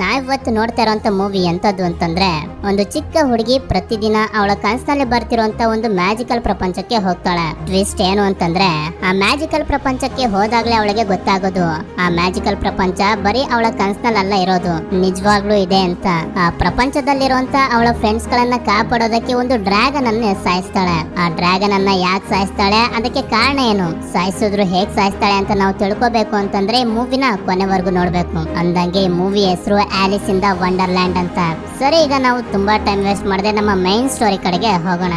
ನಾವಿವತ್ತು ನೋಡ್ತಾ ಇರೋಂಥ ಮೂವಿ ಎಂತದ್ದು ಅಂತಂದ್ರೆ ಒಂದು ಚಿಕ್ಕ ಹುಡುಗಿ ಪ್ರತಿದಿನ ಅವಳ ಕನಸಿನಲ್ಲಿ ಬರ್ತಿರುವಂತ ಒಂದು ಮ್ಯಾಜಿಕಲ್ ಪ್ರಪಂಚಕ್ಕೆ ಹೋಗ್ತಾಳೆ. ಟ್ವಿಸ್ಟ್ ಏನು ಅಂತಂದ್ರೆ ಆ ಮ್ಯಾಜಿಕಲ್ ಪ್ರಪಂಚಕ್ಕೆ ಹೋದಾಗ್ಲೇ ಅವಳಿಗೆ ಗೊತ್ತಾಗೋದು ಆ ಮ್ಯಾಜಿಕಲ್ ಪ್ರಪಂಚ ಬರೀ ಅವಳ ಕನಸಿನಲ್ಲ ಇರೋದು, ನಿಜವಾಗ್ಲೂ ಇದೆ ಅಂತ. ಆ ಪ್ರಪಂಚದಲ್ಲಿರುವಂತ ಅವಳ ಫ್ರೆಂಡ್ಸ್ ಗಳನ್ನ ಕಾಪಾಡೋದಕ್ಕೆ ಒಂದು ಡ್ರ್ಯಾಗನ್ ಅನ್ನ ಸಾಯಿಸ್ತಾಳೆ. ಆ ಡ್ರ್ಯಾಗನ್ ಅನ್ನ ಯಾಕೆ ಸಾಯಿಸ್ತಾಳೆ, ಅದಕ್ಕೆ ಕಾರಣ ಏನು, ಸಾಯಿಸಿದ್ರು ಹೇಗ್ ಸಾಯಿಸ್ತಾಳೆ ಅಂತ ನಾವು ತಿಳ್ಕೊಬೇಕು ಅಂತಂದ್ರೆ ಮೂವಿನ ಕೊನೆವರೆಗೂ ನೋಡ್ಬೇಕು. ಅಂದಂಗೆ ಈ ಮೂವಿ ಹೆಸರು ಆಲಿಸ್ ಇನ್ ದ ವಂಡರ್ಲ್ಯಾಂಡ್ ಅಂತ. ಸರಿ, ಈಗ ನಾವು ತುಂಬಾ ಟೈಮ್ ವೇಸ್ಟ್ ಮಾಡದೆ ನಮ್ಮ ಮೈನ್ ಸ್ಟೋರಿ ಕಡೆಗೆ ಹೋಗೋಣ.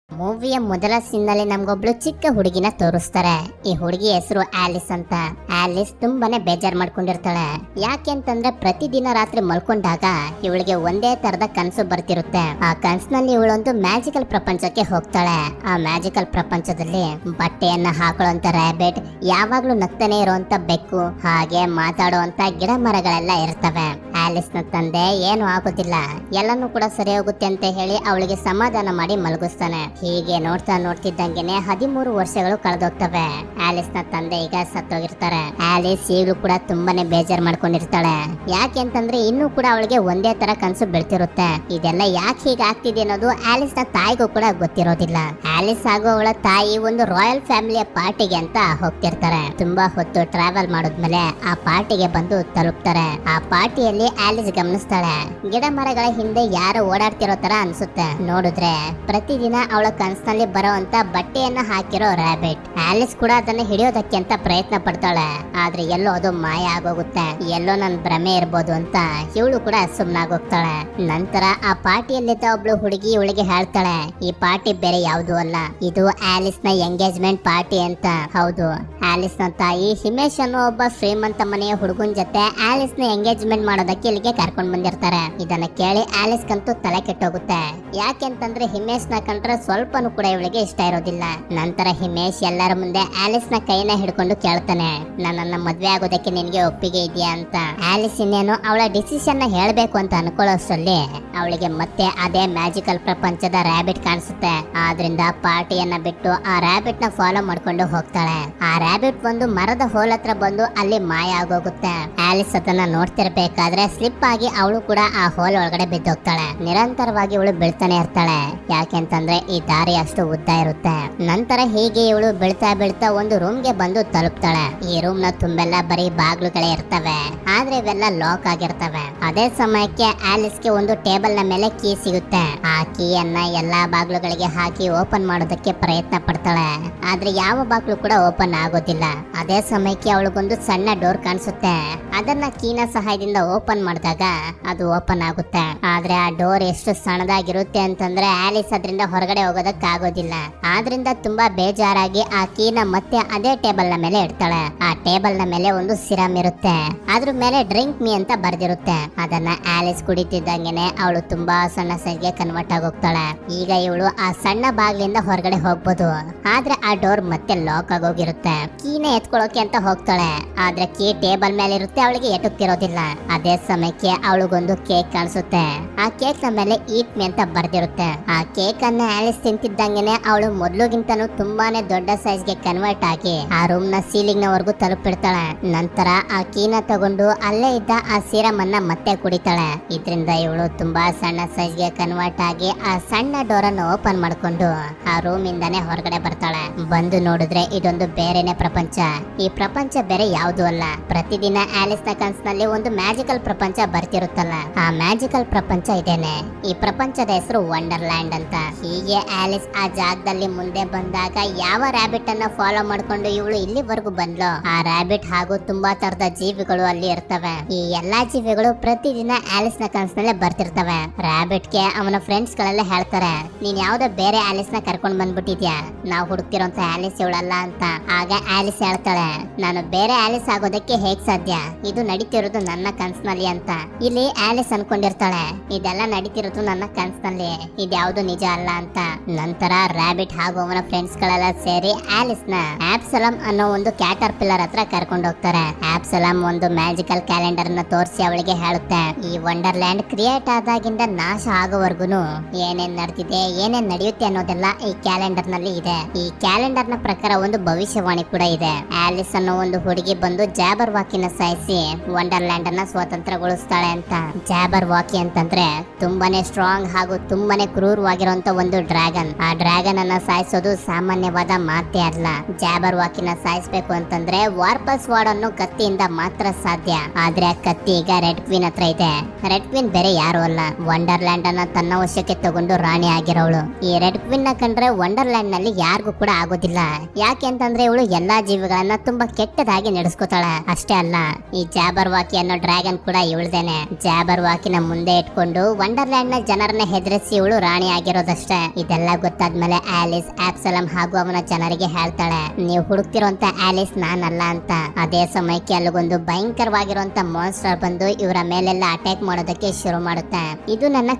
ಮೂವಿಯ ಮೊದಲ ಸೀನ್ ನಲ್ಲಿ ನಮ್ಗೊಬ್ಳು ಚಿಕ್ಕ ಹುಡುಗಿನ ತೋರಿಸ್ತಾರೆ. ಈ ಹುಡುಗಿ ಹೆಸರು ಆಲಿಸ್ ಅಂತ. ಆಲಿಸ್ ತುಂಬಾನೇ ಬೇಜಾರ್ ಮಾಡ್ಕೊಂಡಿರ್ತಾಳೆ. ಯಾಕೆ ಅಂತಂದ್ರೆ ಪ್ರತಿದಿನ ರಾತ್ರಿ ಮಲ್ಕೊಂಡಾಗ ಇವಳಿಗೆ ಒಂದೇ ತರದ ಕನಸು ಬರ್ತಿರುತ್ತೆ. ಆ ಕನಸಿನಲ್ಲಿ ಇವಳೊಂದು ಮ್ಯಾಜಿಕಲ್ ಪ್ರಪಂಚಕ್ಕೆ ಹೋಗ್ತಾಳೆ. ಆ ಮ್ಯಾಜಿಕಲ್ ಪ್ರಪಂಚದಲ್ಲಿ ಬಟ್ಟೆಯನ್ನ ಹಾಕೊಳ್ಳುವಂತ ರ್ಯಾಬಿಟ್, ಯಾವಾಗ್ಲೂ ನಗ್ತಾನೆ ಇರುವಂತ ಬೆಕ್ಕು, ಹಾಗೆ ಮಾತಾಡುವಂತ ಗಿಡ ಮರಗಳೆಲ್ಲ ಇರ್ತವೆ. ಆಲಿಸ್ ನ ತಂದೆ ಏನು ಆಗೋದಿಲ್ಲ, ಎಲ್ಲಾನು ಕೂಡ ಸರಿ ಹೋಗುತ್ತೆ ಅಂತ ಹೇಳಿ ಅವಳಿಗೆ ಸಮಾಧಾನ ಮಾಡಿ ಮಲಗಿಸ್ತಾನೆ. ಹೀಗೆ ನೋಡ್ತಿದ್ದಂಗೆನೆ 13 ವರ್ಷಗಳು ಕಳೆದೋಗ್ತವೆ. ಆಲಿಸ್ ನ ತಂದೆ ಈಗ ಸತ್ತೋಗಿರ್ತಾರೆ. ಆಲಿಸ್ ಈಗಲೂ ಕೂಡ ತುಂಬಾನೇ ಬೇಜಾರ್ ಮಾಡ್ಕೊಂಡಿರ್ತಾಳೆ. ಯಾಕೆ ಅಂತಂದ್ರೆ ಇನ್ನೂ ಕೂಡ ಅವಳಿಗೆ ಒಂದೇ ತರ ಕನಸು ಬೀಳ್ತಿರುತ್ತೆ. ಇದೆಲ್ಲ ಯಾಕೆ ಹೀಗೆ ಆಗ್ತಿದೆ ಅನ್ನೋದು ಆಲಿಸ್ ನ ತಾಯಿಗೂ ಕೂಡ ಗೊತ್ತಿರೋದಿಲ್ಲ. ಆಲಿಸ್ ಹಾಗೂ ಅವಳ ತಾಯಿ ಒಂದು ರಾಯಲ್ ಫ್ಯಾಮಿಲಿಯ ಪಾರ್ಟಿಗೆ ಅಂತ ಹೋಗ್ತಿರ್ತಾರೆ. ತುಂಬಾ ಹೊತ್ತು ಟ್ರಾವೆಲ್ ಮಾಡಿದ್ಮೇಲೆ ಆ ಪಾರ್ಟಿಗೆ ಬಂದು ತಲುಪ್ತಾರೆ. ಆ ಪಾರ್ಟಿಯಲ್ಲಿ ಆಲಿಸ್ ಗಮನಿಸ್ತಾಳೆ, ಗಿಡ ಮರಗಳ ಹಿಂದೆ ಯಾರು ಓಡಾಡ್ತಿರೋ ತರ ಅನ್ಸುತ್ತೆ. ನೋಡಿದ್ರೆ ಪ್ರತಿದಿನ ಅವಳ ಕನಸಿನಲ್ಲಿ ಬರೋಂತ ಬಟ್ಟೆಯನ್ನ ಹಾಕಿರೋ ರ್ಯಾಬಿಟ್. ಆಲಿಸ್ ಕೂಡ ಅದನ್ನ ಹಿಡಿಯೋದಕ್ಕೆ ಅಂತ ಪ್ರಯತ್ನ ಪಡ್ತಾಳೆ. ಆದ್ರೆ ಎಲ್ಲೋ ಅದು ಮಾಯ ಆಗೋಗುತ್ತೆ. ಎಲ್ಲೋ ನನ್ ಭ್ರಮೆ ಇರ್ಬೋದು ಅಂತ ಇವಳು ಕೂಡ ಸುಮ್ನಾಗೋಗ್ತಾಳೆ. ನಂತರ ಆ ಪಾರ್ಟಿಯಲ್ಲಿದ್ದ ಒಬ್ಳು ಹುಡುಗಿ ಇವಳಿಗೆ ಹೇಳ್ತಾಳೆ, ಈ ಪಾರ್ಟಿ ಬೇರೆ ಯಾವ್ದು ಅಲ್ಲ, ಇದು ಆಲಿಸ್ ನ ಎಂಗೇಜ್ಮೆಂಟ್ ಪಾರ್ಟಿ ಅಂತ. ಹೌದು, ಆಲಿಸ್ ನ ತಾಯಿ ಹಿಮೇಶ್ ಅನ್ನೋ ಒಬ್ಬ ಶ್ರೀಮಂತ ಮನೆಯ ಹುಡುಗನ್ ಜೊತೆ ಆಲಿಸ್ ನ ಎಂಗೇಜ್ಮೆಂಟ್ ಮಾಡೋದಕ್ಕೆ ಇಲ್ಲಿಗೆ ಕರ್ಕೊಂಡ್ ಬಂದಿರ್ತಾರೆ. ಇದನ್ನ ಕೇಳಿ ಆಲಿಸ್ ಕಂತೂ ತಲೆ ಕೆಟ್ಟೋಗುತ್ತೆ. ಯಾಕೆಂತಂದ್ರೆ ಹಿಮೇಶ್ ನ ಕಂಡ್ರೆ ಸ್ವಲ್ಪನೂ ಕೂಡ ಇವಳಿಗೆ ಇಷ್ಟ ಇರೋದಿಲ್ಲ. ನಂತರ ಹಿಮೇಶ್ ಎಲ್ಲರ ಮುಂದೆ ಆಲಿಸ್ ನ ಕೈನ ಹಿಡ್ಕೊಂಡು ಕೇಳ್ತಾನೆ, ನನ್ನನ್ನ ಮದ್ವೆ ಆಗೋದಕ್ಕೆ ನಿನ್ಗೆ ಒಪ್ಪಿಗೆ ಇದೆಯಾ ಅಂತ. ಆಲಿಸ್ ಇನ್ನೇನು ಅವಳ ಡಿಸಿಷನ್ ನ ಹೇಳ್ಬೇಕು ಅಂತ ಅನ್ಕೊಳ್ಳೋಷ್ಟರಲ್ಲಿ ಅವಳಿಗೆ ಮತ್ತೆ ಅದೇ ಮ್ಯಾಜಿಕಲ್ ಪ್ರಪಂಚದ ರ್ಯಾಬಿಟ್ ಕಾಣಿಸುತ್ತೆ. ಆದ್ರಿಂದ ಪಾರ್ಟಿಯನ್ನ ಬಿಟ್ಟು ಆ ರ್ಯಾಬಿಟ್ ನ ಫಾಲೋ ಮಾಡ್ಕೊಂಡು ಹೋಗ್ತಾಳೆ. ಆ ರ್ಯಾಬಿಟ್ ಒಂದು ಮರದ ಹೋಲ್ ಹತ್ರ ಬಂದು ಅಲ್ಲಿ ಮಾಯ ಆಗೋಗುತ್ತೆ. ಆಲಿಸ್ ಅದನ್ನ ನೋಡ್ತಿರ್ಬೇಕಾದ್ರೆ ಸ್ಲಿಪ್ ಆಗಿ ಅವಳು ಕೂಡ ಆ ಹೋಲ್ ಒಳಗಡೆ ಬಿದ್ದೋಗ್ತಾಳೆ. ನಿರಂತರವಾಗಿ ಇವಳು ಬೀಳ್ತಾನೆ ಇರ್ತಾಳೆ. ಯಾಕೆಂತಂದ್ರೆ ಈ ದಾರಿ ಅಷ್ಟು ಉದ್ದ ಇರುತ್ತೆ. ನಂತರ ಹೀಗೆ ಇವಳು ಬೀಳ್ತಾ ಒಂದು ರೂಮ್ ಗೆ ಬಂದು ತಲುಪ್ತಾಳೆ. ಈ ರೂಮ್ ನ ತುಂಬೆಲ್ಲ ಬರೀ ಬಾಗ್ಲುಗಳೇ ಇರ್ತವೆ, ಆದ್ರೆ ಇವೆಲ್ಲ ಲಾಕ್ ಆಗಿರ್ತವೆ. ಅದೇ ಸಮಯಕ್ಕೆ ಆಲಿಸ್ ಗೆ ಒಂದು ಟೇಬಲ್ ನ ಮೇಲೆ ಕೀ ಸಿಗುತ್ತೆ. ಆ ಕೀಯನ್ನ ಎಲ್ಲಾ ಬಾಗ್ಲುಗಳಿಗೆ ಹಾಕಿ ಓಪನ್ ಮಾಡೋದಕ್ಕೆ ಪ್ರಯತ್ನ ಪಡ್ತಾಳೆ. ಆದ್ರೆ ಯಾವ ಬಾಗ್ಲು ಕೂಡ ಓಪನ್ ಆಗೋದಿಲ್ಲ. ಅದೇ ಸಮಯಕ್ಕೆ ಅವಳಿಗೊಂದು ಸಣ್ಣ ಡೋರ್ ಕಾಣಿಸುತ್ತೆ. ಅದನ್ನ ಕೀನ ಸಹಾಯದಿಂದ ಓಪನ್ ಮಾಡಿದಾಗ ಅದು ಓಪನ್ ಆಗುತ್ತೆ. ಆದ್ರೆ ಆ ಡೋರ್ ಎಷ್ಟು ಸಣ್ಣದಾಗಿರುತ್ತೆ ಅಂತಂದ್ರೆ ಆಲಿಸ್ ಅದರಿಂದ ಹೊರಗಡೆ ಹೋಗೋದಕ್ಕಾಗೋದಿಲ್ಲ. ಆದ್ರಿಂದ ತುಂಬಾ ಬೇಜಾರಾಗಿ ಆ ಕೀನ ಮತ್ತೆ ಅದೇ ಟೇಬಲ್ ನ ಮೇಲೆ ಇಡ್ತಾಳೆ. ಆ ಟೇಬಲ್ ನ ಮೇಲೆ ಒಂದು ಸಿರಮ್ ಇರುತ್ತೆ. ಅದ್ರ ಮೇಲೆ ಡ್ರಿಂಕ್ ಮೀ ಅಂತ ಬರ್ದಿರುತ್ತೆ. ಅದನ್ನ ಆಲಿಸ್ ಕುಡಿತಿದ್ದಂಗೆನೆ ಅವಳು ತುಂಬಾ ಸಣ್ಣ ಸೈಜ್ಗೆ ಕನ್ವರ್ಟ್ ಆಗೋಗ್ತಾಳೆ. ಈಗ ಇವಳು ಆ ಸಣ್ಣ ಬಾಗ್ಲಿಂದ ಹೊರಗಡೆ ಹೋಗ್ಬೋದು. ಆದ್ರೆ ಆ ಡೋರ್ ಮತ್ತೆ ಲಾಕ್ ಆಗೋಗಿರುತ್ತೆ. ಕೀನ ಎತ್ಕೊಳ್ಳೋಕೆ ಅಂತ ಹೋಗ್ತಾಳೆ. ಆದ್ರೆ ಕೀ ಟೇಬಲ್ ಮೇಲೆ ಇರುತ್ತೆ, ಅವಳಿಗೆ ಎಟುಕ್ತಿರೋದಿಲ್ಲ. ಅದೇ ಸಮಯಕ್ಕೆ ಅವಳಿಗೊಂದು ಕೇಕ್ ಕಾಣಿಸುತ್ತೆ. ಆ ಕೇಕ್ ನ ಮೇಲೆ ಈಟ್ ಮೀ ಅಂತ ಬರ್ದಿರುತ್ತೆ. ಆ ಕೇಕ್ ಅನ್ನ ಆಲಿಸ್ ತಿಂತಿದ್ದಂಗೆನೆ ಅವಳು ಮೊದ್ಲುಗಿಂತನೂ ತುಂಬಾನೇ ದೊಡ್ಡ ಸೈಜ್ ಗೆ ಕನ್ವರ್ಟ್ ಆಗಿ ಆ ರೂಮ್ ನ ಸೀಲಿಂಗ್ ನ ವರ್ಗು ತಲುಪಿಡ್ತಾಳೆ. ನಂತರ ಆ ಕೀನ ತಗೊಂಡು ಅಲ್ಲೇ ಇದ್ದ ಆ ಸೀರಮ್ ಅನ್ನ ಮತ್ತೆ ಕುಡಿತಾಳೆ. ಇದರಿಂದ ಇವಳು ತುಂಬಾ ಸಣ್ಣ ಸೈಜ್ ಗೆ ಕನ್ವರ್ಟ್ ಆಗಿ ಆ ಸಣ್ಣ ಡೋರ್ ಅನ್ನು ಓಪನ್ ಮಾಡ್ಕೊಂಡು ಆ ರೂಮ್ ಇಂದಾನೆ ಹೊರಗಡೆ ಬರ್ತಾಳೆ. ಬಂದು ನೋಡಿದ್ರೆ ಇದೊಂದು ಬೇರೆನೆ ಪ್ರಪಂಚ. ಈ ಪ್ರಪಂಚ ಬೇರೆ ಯಾವ್ದು ಅಲ್ಲ, ಪ್ರತಿದಿನ ಆಲಿಸ್ ನ ಕನ್ಸಿನಲ್ಲಿ ಒಂದು ಮ್ಯಾಜಿಕಲ್ ಪ್ರಪಂಚ ಬರ್ತಿರುತ್ತಲ್ಲ, ಆ ಮ್ಯಾಜಿಕಲ್ ಪ್ರಪಂಚ ಇದೇನೆ. ಈ ಪ್ರಪಂಚದ ಹೆಸರು ವಂಡರ್ಲ್ಯಾಂಡ್ ಅಂತ. ಹೀಗೆ ಆಲಿಸ್ ಆ ಜಾಗದಲ್ಲಿ ಮುಂದೆ ಬಂದಾಗ ಯಾವ ರ್ಯಾಬಿಟ್ ಅನ್ನ ಫಾಲೋ ಮಾಡ್ಕೊಂಡು ಇವಳು ಇಲ್ಲಿವರೆಗೂ ಬಂದ್ಲು, ಆ ರ್ಯಾಬಿಟ್ ಹಾಗೂ ತುಂಬಾ ತರದ ಜೀವಿಗಳು ಅಲ್ಲಿ ಇರ್ತವೆ. ಈ ಎಲ್ಲಾ ಜೀವಿಗಳು ಪ್ರತಿದಿನ ಆಲಿಸ್ ನ ಕನಸಿನಲ್ಲೇ ಬರ್ತಿರ್ತವೆ. ರ್ಯಾಬಿಟ್ ಗೆ ಅವನ ಫ್ರೆಂಡ್ಸ್ ಗಳೆಲ್ಲ ಹೇಳ್ತಾರೆ, ನೀನ್ ಯಾವ್ದೋ ಬೇರೆ ಆಲಿಸ್ ನ ಕರ್ಕೊಂಡ್ ಬಂದ್ಬಿಟ್ಟಿದ್ಯಾ, ನಾವು ಹುಡುಕ್ತಿರೋಂತ ಆಲಿಸ್ ಇವಳಲ್ಲ ಅಂತ. ಆಗ ಆಲಿಸ್ ಹೇಳ್ತಾಳೆ, ನಾನು ಬೇರೆ ಆಲಿಸ್ ಆಗೋದಕ್ಕೆ ಹೇಗ್ ಸಾಧ್ಯ, ಇದು ನಡೀತಿರೋದು ನನ್ನ ಕನಸಿನಲ್ಲಿ ಅಂತ. ಇಲ್ಲಿ ಆಲಿಸ್ ಅನ್ಕೊಂಡಿರ್ತಾಳೆ, ಇದೆಲ್ಲ ನಡೀತಿರೋದು ನನ್ನ ಕನ್ಸ್ನಲ್ಲಿ, ಇದ್ಯಾವುದು ನಿಜ ಅಲ್ಲ ಅಂತ. ನಂತರ ರ್ಯಾಬಿಟ್ ಹಾಗೂ ಅವನ ಫ್ರೆಂಡ್ಸ್ ಗಳೆಲ್ಲ ಸೇರಿ ಆಲಿಸ್ ನ ಆಬ್ಸಲಮ್ ಅನ್ನೋ ಒಂದು ಕ್ಯಾಟರ್ ಪಿಲ್ಲರ್ ಹತ್ರ ಕರ್ಕೊಂಡು ಹೋಗ್ತಾರೆ. ಆಬ್ಸಲಮ್ ಒಂದು ಮ್ಯಾಜಿಕಲ್ ಕ್ಯಾಲೆಂಡರ್ ನ ತೋರಿಸಿ ಅವಳಿಗೆ ಹೇಳುತ್ತೆ, ಈ ವಂಡರ್ಲ್ಯಾಂಡ್ ಕ್ರಿಯೇಟ್ ಆದಾಗಿಂದ ನಾಶ ಆಗೋವರೆಗೂ ಏನೇನ್ ನಡೆದಿದೆ, ಏನೇನ್ ನಡೆಯುತ್ತೆ ಅನ್ನೋದೆಲ್ಲ ಈ ಕ್ಯಾಲೆಂಡರ್ ನಲ್ಲಿ ಇದೆ. ಈ ಕ್ಯಾಲೆಂಡರ್ ನ ಪ್ರಕಾರ ಒಂದು ಭವಿಷ್ಯವಾಣಿ ಕೂಡ ಇದೆ. ಆಲಿಸ್ ಅನ್ನೋ ಒಂದು ಹುಡುಗಿ ಬಂದು ಜಾಬರ್ ವಾಕಿನ ಸಾಯಿಸಿ ವಂಡರ್ಲ್ಯಾಂಡ್ ಅನ್ನ ಸ್ವತಂತ್ರಗೊಳಿಸ್ತಾಳೆ ಅಂತ. ಜಾಬರ್ ವಾಕಿ ಅಂತಂದ್ರೆ ತುಂಬಾನೇ ಸ್ಟ್ರಾಂಗ್ ಹಾಗೂ ತುಂಬಾನೇ ಕ್ರೂರವಾಗಿರುವಂತ ಒಂದು ಡ್ರ್ಯಾಗನ್. ಆ ಡ್ರ್ಯಾಗನ್ ಅನ್ನ ಸಾಯಿಸೋದು ಸಾಮಾನ್ಯವಾದ ಮಾತೇ ಅಲ್ಲ. ಜಾಬರ್ ವಾಕಿನ ಸಾಯಿಸಬೇಕು ಅಂತಂದ್ರೆ ವಾರ್ಪಸ್ ವಾರ್ಡ್ ಅನ್ನೋ ಕತ್ತಿಯಿಂದ ಮಾತ್ರ ಸಾಧ್ಯ. ಆದ್ರೆ ಆ ಕತ್ತಿ ಈಗ ರೆಡ್ ಕ್ವೀನ್ ಹತ್ರ ಇದೆ. ರೆಡ್ ಕ್ವೀನ್ ಬೇರೆ ಯಾರು ಅಲ್ಲ, ವಂಡರ್ಲ್ಯಾಂಡ್ ಅನ್ನ ತನ್ನ ವಶಕ್ಕೆ ತಗೊಂಡು ರಾಣಿ ಆಗಿರೋಳು. ಈ ರೆಡ್ ಕ್ವೀನ್ ನ ಕಂಡ್ರೆ ವಂಡರ್ಲ್ಯಾಂಡ್ ನಲ್ಲಿ ಯಾರಿಗೂ ಕೂಡ ಆಗೋದಿಲ್ಲ. ಯಾಕೆ ಅಂತಂದ್ರೆ ಇವಳು ಎಲ್ಲಾ ಜೀವಿಗಳನ್ನ ತುಂಬಾ ಕೆಟ್ಟದಾಗಿ ನಡೆಸ್ಕೋತಾಳೆ. ಅಷ್ಟೇ ಅಲ್ಲ, ಈ ಜಾಬರ್ ವಾಕಿ ಅನ್ನೋ ಡ್ರ್ಯಾಗನ್ ಕೂಡ ಇವಳ್ದೇನೆ. ಜಾಬರ್ ವಾಕಿನ ಮುಂದೆ ಇಟ್ಕೊಂಡು ವಂಡರ್ಲ್ಯಾಂಡ್ ನ ಜನರನ್ನ ಹೆದರಿಸಿ ಇವಳು ರಾಣಿ ಆಗಿರೋದಷ್ಟೇ. ಇದೆಲ್ಲ ಗೊತ್ತಾದ್ಮೇಲೆ ಆಲಿಸ್ ಆಬ್ಸಲಮ್ ಹಾಗೂ ಅವನ ಜನರಿಗೆ ಹೇಳ್ತಾಳೆ, ನೀವು ಹುಡುಕ್ತಿರೋಂತ ಆಲಿಸ್ ನಾನಲ್ಲ ಅಂತ. ಅದೇ ಸಮಯಕ್ಕೆ ಅಲ್ಲಿಗೊಂದು ಭಯಂಕರವಾಗಿರುವಂತ ಮಾನ್ಸ್ಟರ್ ಬಂದು ಇವರ ಮೇಲೆಲ್ಲ ಅಟ್ಯಾಕ್ ಮಾಡೋದಕ್ಕೆ ಶುರು ಮಾಡುತ್ತೆ. ಇದು ನನ್ನ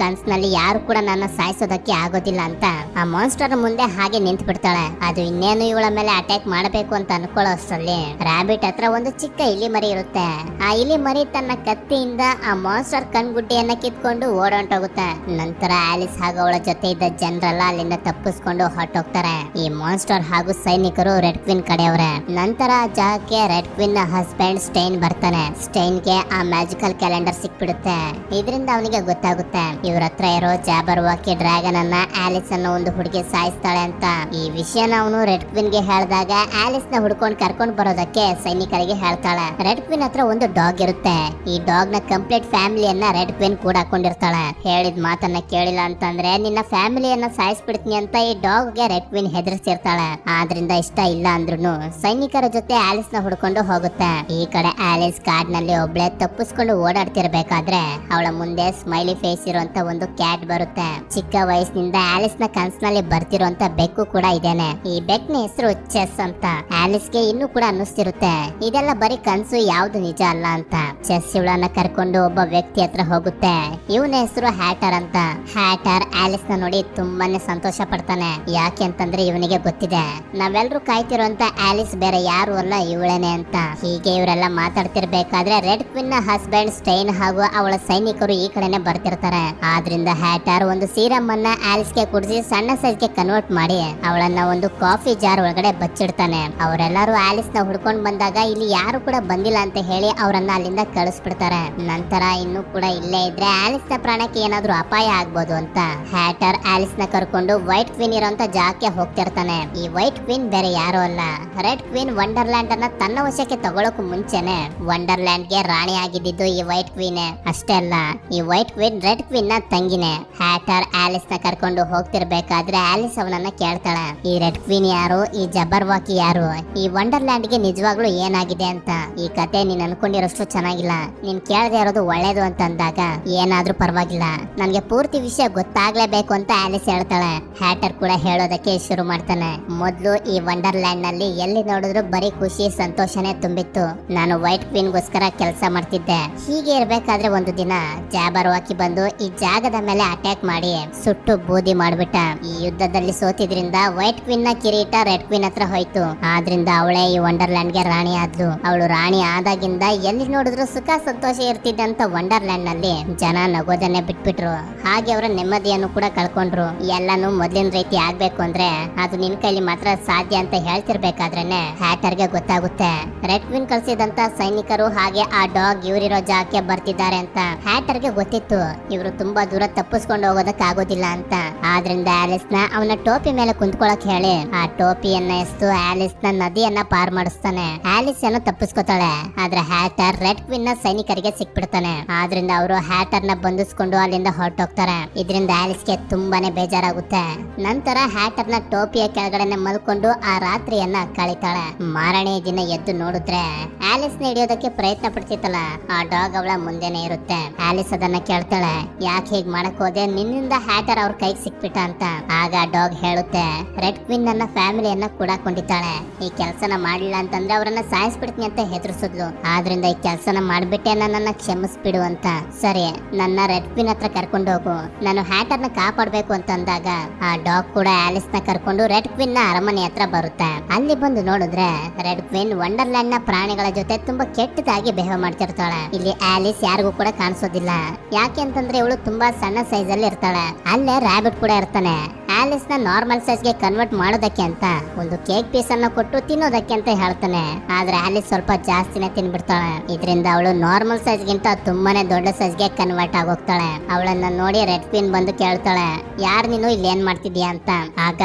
ಕನ್ಸ್ನಲ್ಲಿ ಯಾರು ಕೂಡ ನನ್ನ ಸಾಯಿಸೋದಕ್ಕೆ ಆಗೋದಿಲ್ಲ ಅಂತ ಆ ಮಾನ್ಸ್ಟರ್ ಮುಂದೆ ಹಾಗೆ ನಿಂತು ಬಿಡ್ತಾಳೆ. ಅದು ಇನ್ನೇನು ಇವಳ ಮೇಲೆ ಅಟ್ಯಾಕ್ ಮಾಡಬೇಕು ಅಂತ ಅನ್ಕೊಳ್ಳೋ ಅಷ್ಟರಲ್ಲಿ ರಾಬಿಟ್ ಹತ್ರ ಒಂದು ಚಿಕ್ಕ ಇಲಿ ಮರಿ ಇರುತ್ತೆ. ಆ ಇಲಿ ಮರಿ ತನ್ನ ಕತ್ತಿಯಿಂದ ಆ ಮಾನ್ಸ್ಟರ್ ಕಣ್ಗುಡ್ಡೆಯನ್ನ ಕಿತ್ಕೊಂಡು ಓಡೊಂಟೋಗುತ್ತೆ. ನಂತರ ಆಲಿಸ್ ಹಾಗೂ ಅವಳ ಜೊತೆ ಇದ್ದ ಜನರೆಲ್ಲ ಅಲ್ಲಿಂದ ತಪ್ಪಿಸ್ಕೊಂಡು ಹೊರಟೋಗ್ತಾರೆ. ಈ ಮಾನ್ಸ್ಟರ್ ಹಾಗೂ ಸೈನಿಕರು ರೆಡ್ ಕ್ವೀನ್ ಕಡೆಯವ್ರೆ. ನಂತರ ಆ ಜಾಗಕ್ಕೆ ರೆಡ್ ಕ್ವೀನ್ ನ ಹಸ್ಬೆಂಡ್ ಸ್ಟೈನ್ ಬರ್ತಾನೆ. ಸ್ಟೈನ್ ಗೆ ಆ ಮ್ಯಾಜಿಕಲ್ ಕ್ಯಾಲೆಂಡರ್ ಸಿಕ್ಬಿಡುತ್ತೆ. ಇದರಿಂದ ಅವನಿಗೆ ಗೊತ್ತಾಗುತ್ತೆ ಇವ್ರ ಹತ್ರ ಇರೋ ಜಾಬರ್ ವಾಕಿ ಡ್ರ್ಯಾಗನ್ ಅನ್ನ ಆಲಿಸ್ ಅನ್ನೋ ಒಂದು ಹುಡುಗಿ ಸಾಯಿಸ್ತಾಳೆ ಅಂತ. ಈ ವಿಷಯನ ಅವನು ರೆಡ್ ಕ್ವೀನ್ ಗೆ ಹೇಳಿದಾಗ ಆಲಿಸ್ ನ ಹುಡ್ಕೊಂಡು ಕರ್ಕೊಂಡು ಬರೋದಕ್ಕೆ ಸೈನಿಕರಿಗೆ ಹೇಳ್ತಾಳೆ. ರೆಡ್ ಕ್ವೀನ್ ಹತ್ರ ಒಂದು ಡಾಗ್ ಇರುತ್ತೆ. ಈ ಡಾಗ್ ನ ಕಂಪ್ಲೀಟ್ ಫ್ಯಾಮಿಲಿಯನ್ನ ರೆಡ್ ಕ್ವೀನ್ ಕೂಡ ಹಾಕೊಂಡಿರ್ತಾಳೆ. ಹೇಳಿದ ಮಾತನ್ನ ಕೇಳಿಲ್ಲ ಅಂತಂದ್ರೆ ನಿನ್ನ ಫ್ಯಾಮಿಲಿಯನ್ನ ಸಾಯಿಸ್ಬಿಡ್ತೀನಿ ಅಂತ ಈ ಡಾಗ್ ಗೆ ರೆಡ್ ಕ್ವೀನ್ ಹೆದರ್ಸಿರ್ತಾಳೆ. ಆದ್ರಿಂದ ಇಷ್ಟ ಇಲ್ಲ ಅಂದ್ರೂ ಸೈನಿಕರ ಜೊತೆ ಆಲಿಸ್ ನ ಹುಡ್ಕೊಂಡು ಹೋಗುತ್ತೆ. ಈ ಕಡೆ ಆಲಿಸ್ ಕಾಡ್ನಲ್ಲಿ ಒಬ್ಳೆ ತಪ್ಪಿಸ್ಕೊಂಡು ಓಡಾಡ್ತಿರ್ಬೇಕಾದ್ರೆ ಅವಳ ಮುಂದೆ ಸ್ಮೈಲಿ ಫೇಸ್ ಇರುವಂತ ಒಂದು ಕ್ಯಾಟ್ ಬರುತ್ತೆ. ಚಿಕ್ಕ ವಯಸ್ಸಿನಿಂದ ಆಲಿಸ್ ನ ಕನ್ಸ್ನಲ್ಲಿ ಬರ್ತಿರುವಂತ ಬೆಕ್ಕು ಕೂಡ ಇದೇನೆ. ಈ ಬೆಕ್ ನ ಹೆಸರು ಚೆಸ್ ಅಂತ. ಆಲಿಸ್ ಗೆ ಇನ್ನೂ ಕೂಡ ಅನ್ನಿಸ್ತಿರುತ್ತೆ ಇದೆಲ್ಲ ಬರೀ ಕನ್ಸು, ಯಾವ್ದು ನಿಜ ಅಲ್ಲ ಅಂತ. ಚೆಸ್ ಇವಳನ್ನ ಕರ್ಕೊಂಡು ಒಬ್ಬ ವ್ಯಕ್ತಿ ಹತ್ರ ಹೋಗುತ್ತೆ. ಇವನ ಹೆಸರು ಹ್ಯಾಟರ್ ಅಂತ. ಹ್ಯಾಟರ್ ಆಲಿಸ್ ನ ನೋಡಿ ತುಂಬಾನೇ ಸಂತೋಷ ಪಡ್ತಾನೆ. ಯಾಕೆ ಅಂತಂದ್ರೆ ಇವನಿಗೆ ಗೊತ್ತಿದೆ ನಾವೆಲ್ಲರೂ ಕಾಯ್ತಿರುವಂತ ಆಲಿಸ್ ಬೇರೆ ಯಾರು ಅಲ್ಲ ಇವಳೇನೆ ಅಂತ. ಹೀಗೆ ಇವರೆಲ್ಲ ಮಾತಾಡ್ತಿರ್ಬೇಕಾದ್ರೆ ರೆಡ್ ಕ್ವೀನ್ ನ ಹಸ್ಬೆಂಡ್ ಸ್ಟೈನ್ ಹಾಗೂ ಅವಳ ಸೈನಿಕರು ಈ ಕಡೆನೆ ಬರ್ತಿರ್ತಾರೆ. ಆದ್ರಿಂದ ಹ್ಯಾಟರ್ ಒಂದು ಸೀರಮ್ ಅನ್ನ ಆಲಿಸ್ ಗೆ ಕುಡಿಸಿ ಸಣ್ಣ ಸೈಜ್ ಗೆ ಕನ್ವರ್ಟ್ ಮಾಡಿ ಅವಳನ್ನ ಒಂದು ಕಾಫಿ ಜಾರ್ ಒಳಗಡೆ ಬಚ್ಚಿಡ್ತಾನೆ. ಅವರೆಲ್ಲರೂ ಆಲಿಸ್ ನ ಹುಡ್ಕೊಂಡ್ ಬಂದಾಗ ಇಲ್ಲಿ ಯಾರು ಕೂಡ ಬಂದಿಲ್ಲ ಅಂತ ಹೇಳಿ ಅವರನ್ನ ಅಲ್ಲಿಂದ ಕಳಿಸ್ಬಿಡ್ತಾರೆ. ನಂತರ ಇನ್ನು ಕೂಡ ಇಲ್ಲೇ ಇದ್ರೆ ಆಲಿಸ್ ನ ಪ್ರಾಣಕ್ಕೆ ಏನಾದ್ರೂ ಅಪಾಯ ಆಗ್ಬೋದು ಅಂತ ಹ್ಯಾಟರ್ ಆಲಿಸ್ ನ ಕರ್ಕೊಂಡು ವೈಟ್ ಕ್ವೀನ್ ಇರೋಂತ ಜಾಗಕ್ಕೆ ಹೋಗ್ತಿರ್ತಾನೆ. ಈ ವೈಟ್ ಕ್ವೀನ್ ಬೇರೆ ಯಾರು ಅಲ್ಲ, ರೆಡ್ ಕ್ವೀನ್ ವಂಡರ್ಲ್ಯಾಂಡ್ ಅನ್ನ ತನ್ನ ವಶಕ್ಕೆ ತಗೊಳಕ್ ಮುಂಚೆನೆ ವಂಡರ್ಲ್ಯಾಂಡ್ ಗೆ ರಾಣಿ ಆಗಿದ್ದು ಈ ವೈಟ್ ಕ್ವೀನ್. ಅಷ್ಟೇ ಅಲ್ಲ, ಈ ವೈಟ್ ಕ್ವೀನ್ ರೆಡ್ ಕ್ವೀನ್ ನ ತಂಗಿನೇ. ಹ್ಯಾಟರ್ ಆಲಿಸ್ ನ ಕರ್ಕೊಂಡು ಹೋಗ್ತಿರ್ಬೇಕಾದ್ರೆ ಆಲಿಸ್ ಅವನನ್ನ ಕೇಳ್ತಾಳೆ, ಈ ರೆಡ್ ಕ್ವೀನ್ ಯಾರು, ಈ ಜಬರ್ ವಾಕಿ ಯಾರು, ಈ ವಂಡರ್ಲ್ಯಾಂಡ್ ಗೆ ನಿಜವಾಗ್ಲೂ ಏನಾಗಿದೆ ಅಂತ. ಈ ಕತೆ ನೀನ್ ಅನ್ಕೊಂಡಿರೋಷ್ಟು ಚೆನ್ನಾಗಿಲ್ಲ, ನೀನ್ ಕೇಳದೆ ಇರೋದು ಒಳ್ಳೇದು ಅಂತ ಅಂದಾಗ ಏನಾದ್ರೂ ಪರವಾಗಿಲ್ಲ, ನನ್ಗೆ ಪೂರ್ತಿ ವಿಷಯ ಗೊತ್ತಾಗ್ಲೇಬೇಕು ಅಂತ ಆಲಿಸ್ ಹೇಳ್ತಾಳೆ. ಹ್ಯಾಟರ್ ಕೂಡ ಹೇಳೋದಕ್ಕೆ ಶುರು ಮಾಡ್ತಾನೆ. ಮೊದ್ಲು ಈ ವಂಡರ್ಲ್ಯಾಂಡ್ ನಲ್ಲಿ ಎಲ್ಲಿ ನೋಡಿದ್ರು ಬರೀ ಖುಷಿ ಸಂತೋಷನೇ ತುಂಬಿತ್ತು. ನಾನು ವೈಟ್ ಕ್ವೀನ್ ಗೋಸ್ಕರ ಕೆಲಸ ಮಾಡ್ತಿದ್ದೆ. ಹೀಗೆ ಇರ್ಬೇಕಾದ್ರೆ ಒಂದು ದಿನ ಜಾಬರ್ ವಾಕಿ ಬಂದು ಈ ಜಾಗದ ಮೇಲೆ ಅಟ್ಯಾಕ್ ಮಾಡಿ ಸುಟ್ಟು ಬೂದಿ ಮಾಡ್ಬಿಟ್ಟ. ಈ ಯುದ್ಧದಲ್ಲಿ ಸೋತಿದ್ರಿಂದ ವೈಟ್ ಕ್ವೀನ್ ನ ಕಿರೀಟ ರೆಡ್ ಕ್ವೀನ್ ಹತ್ರ ಹೋಯ್ತು. ಆದ್ರಿಂದ ಅವಳೇ ಈ ವಂಡರ್ಲ್ಯಾಂಡ್ ಗೆ ರಾಣಿ ಆದ್ಲು. ಅವಳು ರಾಣಿ ಆದಾಗಿಂದ ಎಲ್ಲಿ ನೋಡಿದ್ರು ಸುಖ ಸಂತೋಷ ಇರ್ತಿದ್ದಂತ ವಂಡರ್ಲ್ಯಾಂಡ್ ನಲ್ಲಿ ಜನ ನಗೋದನ್ನೇ ಬಿಟ್ಬಿಟ್ರು. ಹಾಗೆ ಅವರ ನೆಮ್ಮದಿಯನ್ನು ಕೂಡ ಕಳ್ಕೊಂಡ್ರು. ಎಲ್ಲಾನು ಮೊದ್ಲಿನ ರೀತಿ ಆಗ್ಬೇಕು ಅಂದ್ರೆ ಅದು ನಿನ್ ಕೈಲಿ ಮಾತ್ರ ಸಾಧ್ಯ ಅಂತ ಹೇಳ್ತಿರ್ಬೇಕಾದ್ರೇನೆ ಹ್ಯಾಟರ್ ಗೆ ಗೊತ್ತಾಗುತ್ತೆ ರೆಡ್ ಕ್ವೀನ್ ಕಳ್ಸಿದಂತ ಸೈನಿಕರು ಹಾಗೆ ಆ ಡಾಗ್ ಇವರಿರೋ ಜಾಗಕ್ಕೆ ಬರ್ತಿದ್ದಾರೆ ಅಂತ. ಹ್ಯಾಟರ್ ಗೆ ಗೊತ್ತಿತ್ತು ಇವರು ತುಂಬಾ ದೂರ ತಪ್ಪಿಸ್ಕೊಂಡು ಹೋಗೋದಕ್ಕೆ ಆಗೋದಿಲ್ಲ ಅಂತ. ಆದ್ರಿಂದ ಆಲಿಸ್ ನ ಅವನ ಟೋಪಿ ಮೇಲೆ ಕುಂತ್ಕೊಳಕ್ ಹೇಳಿ ಆ ಟೋಪಿಯನ್ನ ಎಸ್ತು ಆಲಿಸ್ ನ ನದಿಯನ್ನ ಪಾರ್ ಮಾಡಿಸ್ತಾನೆ. ಆಲಿಸ್ ಅನ್ನು ತಪ್ಪಿಸ್ಕೊತಾಳೆ. ಆದ್ರೆ ಹ್ಯಾಟರ್ ರೆಡ್ ಕ್ವೀನ್ ನ ಸೈನಿಕರಿಗೆ ಸಿಕ್ಬಿಡ್ತಾನೆ. ಆದ್ರಿಂದ ಅವರು ಹ್ಯಾಟರ್ ನ ಬಂಧಿಸ್ಕೊಂಡು ಅಲ್ಲಿಂದ ಹೊರಟೋಗ್ತಾರೆ. ಇದರಿಂದ ಆಲಿಸ್ ಗೆ ತುಂಬಾನೇ ಬೇಜಾರಾಗುತ್ತೆ. ನಂತರ ಹ್ಯಾಟರ್ ನ ಟೋಪಿಯ ಕೆಳಗಡೆ ಮಲ್ಕೊಂಡು ಆ ರಾತ್ರಿಯನ್ನ ಕಳಿತಾಳೆ. ಮಾರನೇ ದಿನ ಎದ್ದು ನೋಡಿದ್ರೆ ಆಲಿಸ್ ನ ಹಿಡಿಯೋದಕ್ಕೆ ಪ್ರಯತ್ನ ಪಡ್ತಿತ್ತಲ್ಲ ಆ ಡಾಗ್ ಅವಳ ಮುಂದೆನೆ ಇರುತ್ತೆ. ಆಲಿಸ್ ಅದನ್ನ ಕೇಳ್ತಾಳೆ, ಯಾಕೆ ಹೀಗ್ ಮಾಡಕ್ ಹೋದೆ, ನಿನ್ನಿಂದ ಹ್ಯಾಟರ್ ಅವ್ರ ಕೈಗೆ ಸಿಕ್ಬಿಟ್ಟ ಅಂತ. ಆಗ ಡಾಗ್ ಹೇಳುತ್ತೆ, ರೆಡ್ ಕ್ವೀನ್ ನನ್ನ ಫ್ಯಾಮಿಲಿಯನ್ನ ಕೂಡ ಕೊಂಡಿದ್ದಾಳೆ. ಈ ಕೆಲ್ಸನ ಮಾಡ್ಲಿಲ್ಲ ಅಂತಂದ್ರೆ ಅವರನ್ನ ಸಾಯಿಸ್ಬಿಡ್ತೀನಿ ಅಂತ ಹೆದರ್ಸಿದ್ಲು. ಆದ್ರಿಂದ ಈ ಕೆಲ್ಸನ ಮಾಡ್ಬಿಟ್ಟೆ ನನ್ನನ್ನ ಕ್ಷಮಿಸ್ಬಿಡು ಅಂತ. ಸರಿ, ನನ್ನ ರೆಡ್ ಕ್ವೀನ್ ಹತ್ರ ಕರ್ಕೊಂಡು ಹೋಗು, ನಾನು ಹ್ಯಾಟರ್ನ ಕಾಪಾಡ್ಬೇಕು ಅಂತ ಅಂದಾಗ ಆ ಡಾಗ್ ಕೂಡ ಆಲಿಸ್ ನ ಕರ್ಕೊಂಡು ರೆಡ್ ಕ್ವೀನ್ ನ ಅರಮನೆ ಹತ್ರ ಬರುತ್ತೆ. ಅಲ್ಲಿ ಬಂದು ನೋಡಿದ್ರೆ ರೆಡ್ ಕ್ವೀನ್ ವಂಡರ್ಲ್ಯಾಂಡ್ ನ ಪ್ರಾಣಿಗಳ ಜೊತೆ ತುಂಬಾ ಕೆಟ್ಟದಾಗಿ ಬಿಹೇವ್ ಮಾಡ್ತಿರ್ತಾಳೆ. ಇಲ್ಲಿ ಆಲಿಸ್ ಯಾರಿಗೂ ಕೂಡ ಕಾಣಿಸೋದಿಲ್ಲ. ಯಾಕೆ ಅಂತಂದ್ರೆ ಇವಳು ತುಂಬಾ ಸಣ್ಣ ಸೈಜ್ ಅಲ್ಲಿ ಇರ್ತಾಳೆ. ಅಲ್ಲೇ ರಾಬಿಟ್ ಕೂಡ ಇರ್ತಾನೆ. ಆಲಿಸ್ ನ ನಾರ್ಮಲ್ ಸೈಜ್ ಗೆ ಕನ್ವರ್ಟ್ ಮಾಡೋದಕ್ಕೆ ಅಂತ ಒಂದು ಕೇಕ್ ಪೀಸ್ ಅನ್ನ ಕೊಟ್ಟು ತಿನ್ನೋದಕ್ಕೆ ಅಂತ ಹೇಳ್ತಾನೆ. ಆದ್ರೆ ಆಲಿಸ್ ಸ್ವಲ್ಪ ಜಾಸ್ತಿನೇ ತಿನ್ಬಿಡ್ತಾಳೆ. ಇದರಿಂದ ಅವಳು ನಾರ್ಮಲ್ ಸೈಜ್ ಗಿಂತ ತುಂಬಾನೇ ದೊಡ್ಡ ಸೈಜ್ ಗೆ ಕನ್ವರ್ಟ್ ಆಗೋಗ್ತಾಳೆ. ಅವಳನ್ನ ನೋಡಿ ರೆಡ್ ಕ್ವೀನ್ ಬಂದು ಕೇಳ್ತಾಳೆ, ಯಾರ್ ನೀನು ಇಲ್ಲಿ ಏನ್ ಮಾಡ್ತಿದ್ಯಾ ಅಂತ. ಆಗ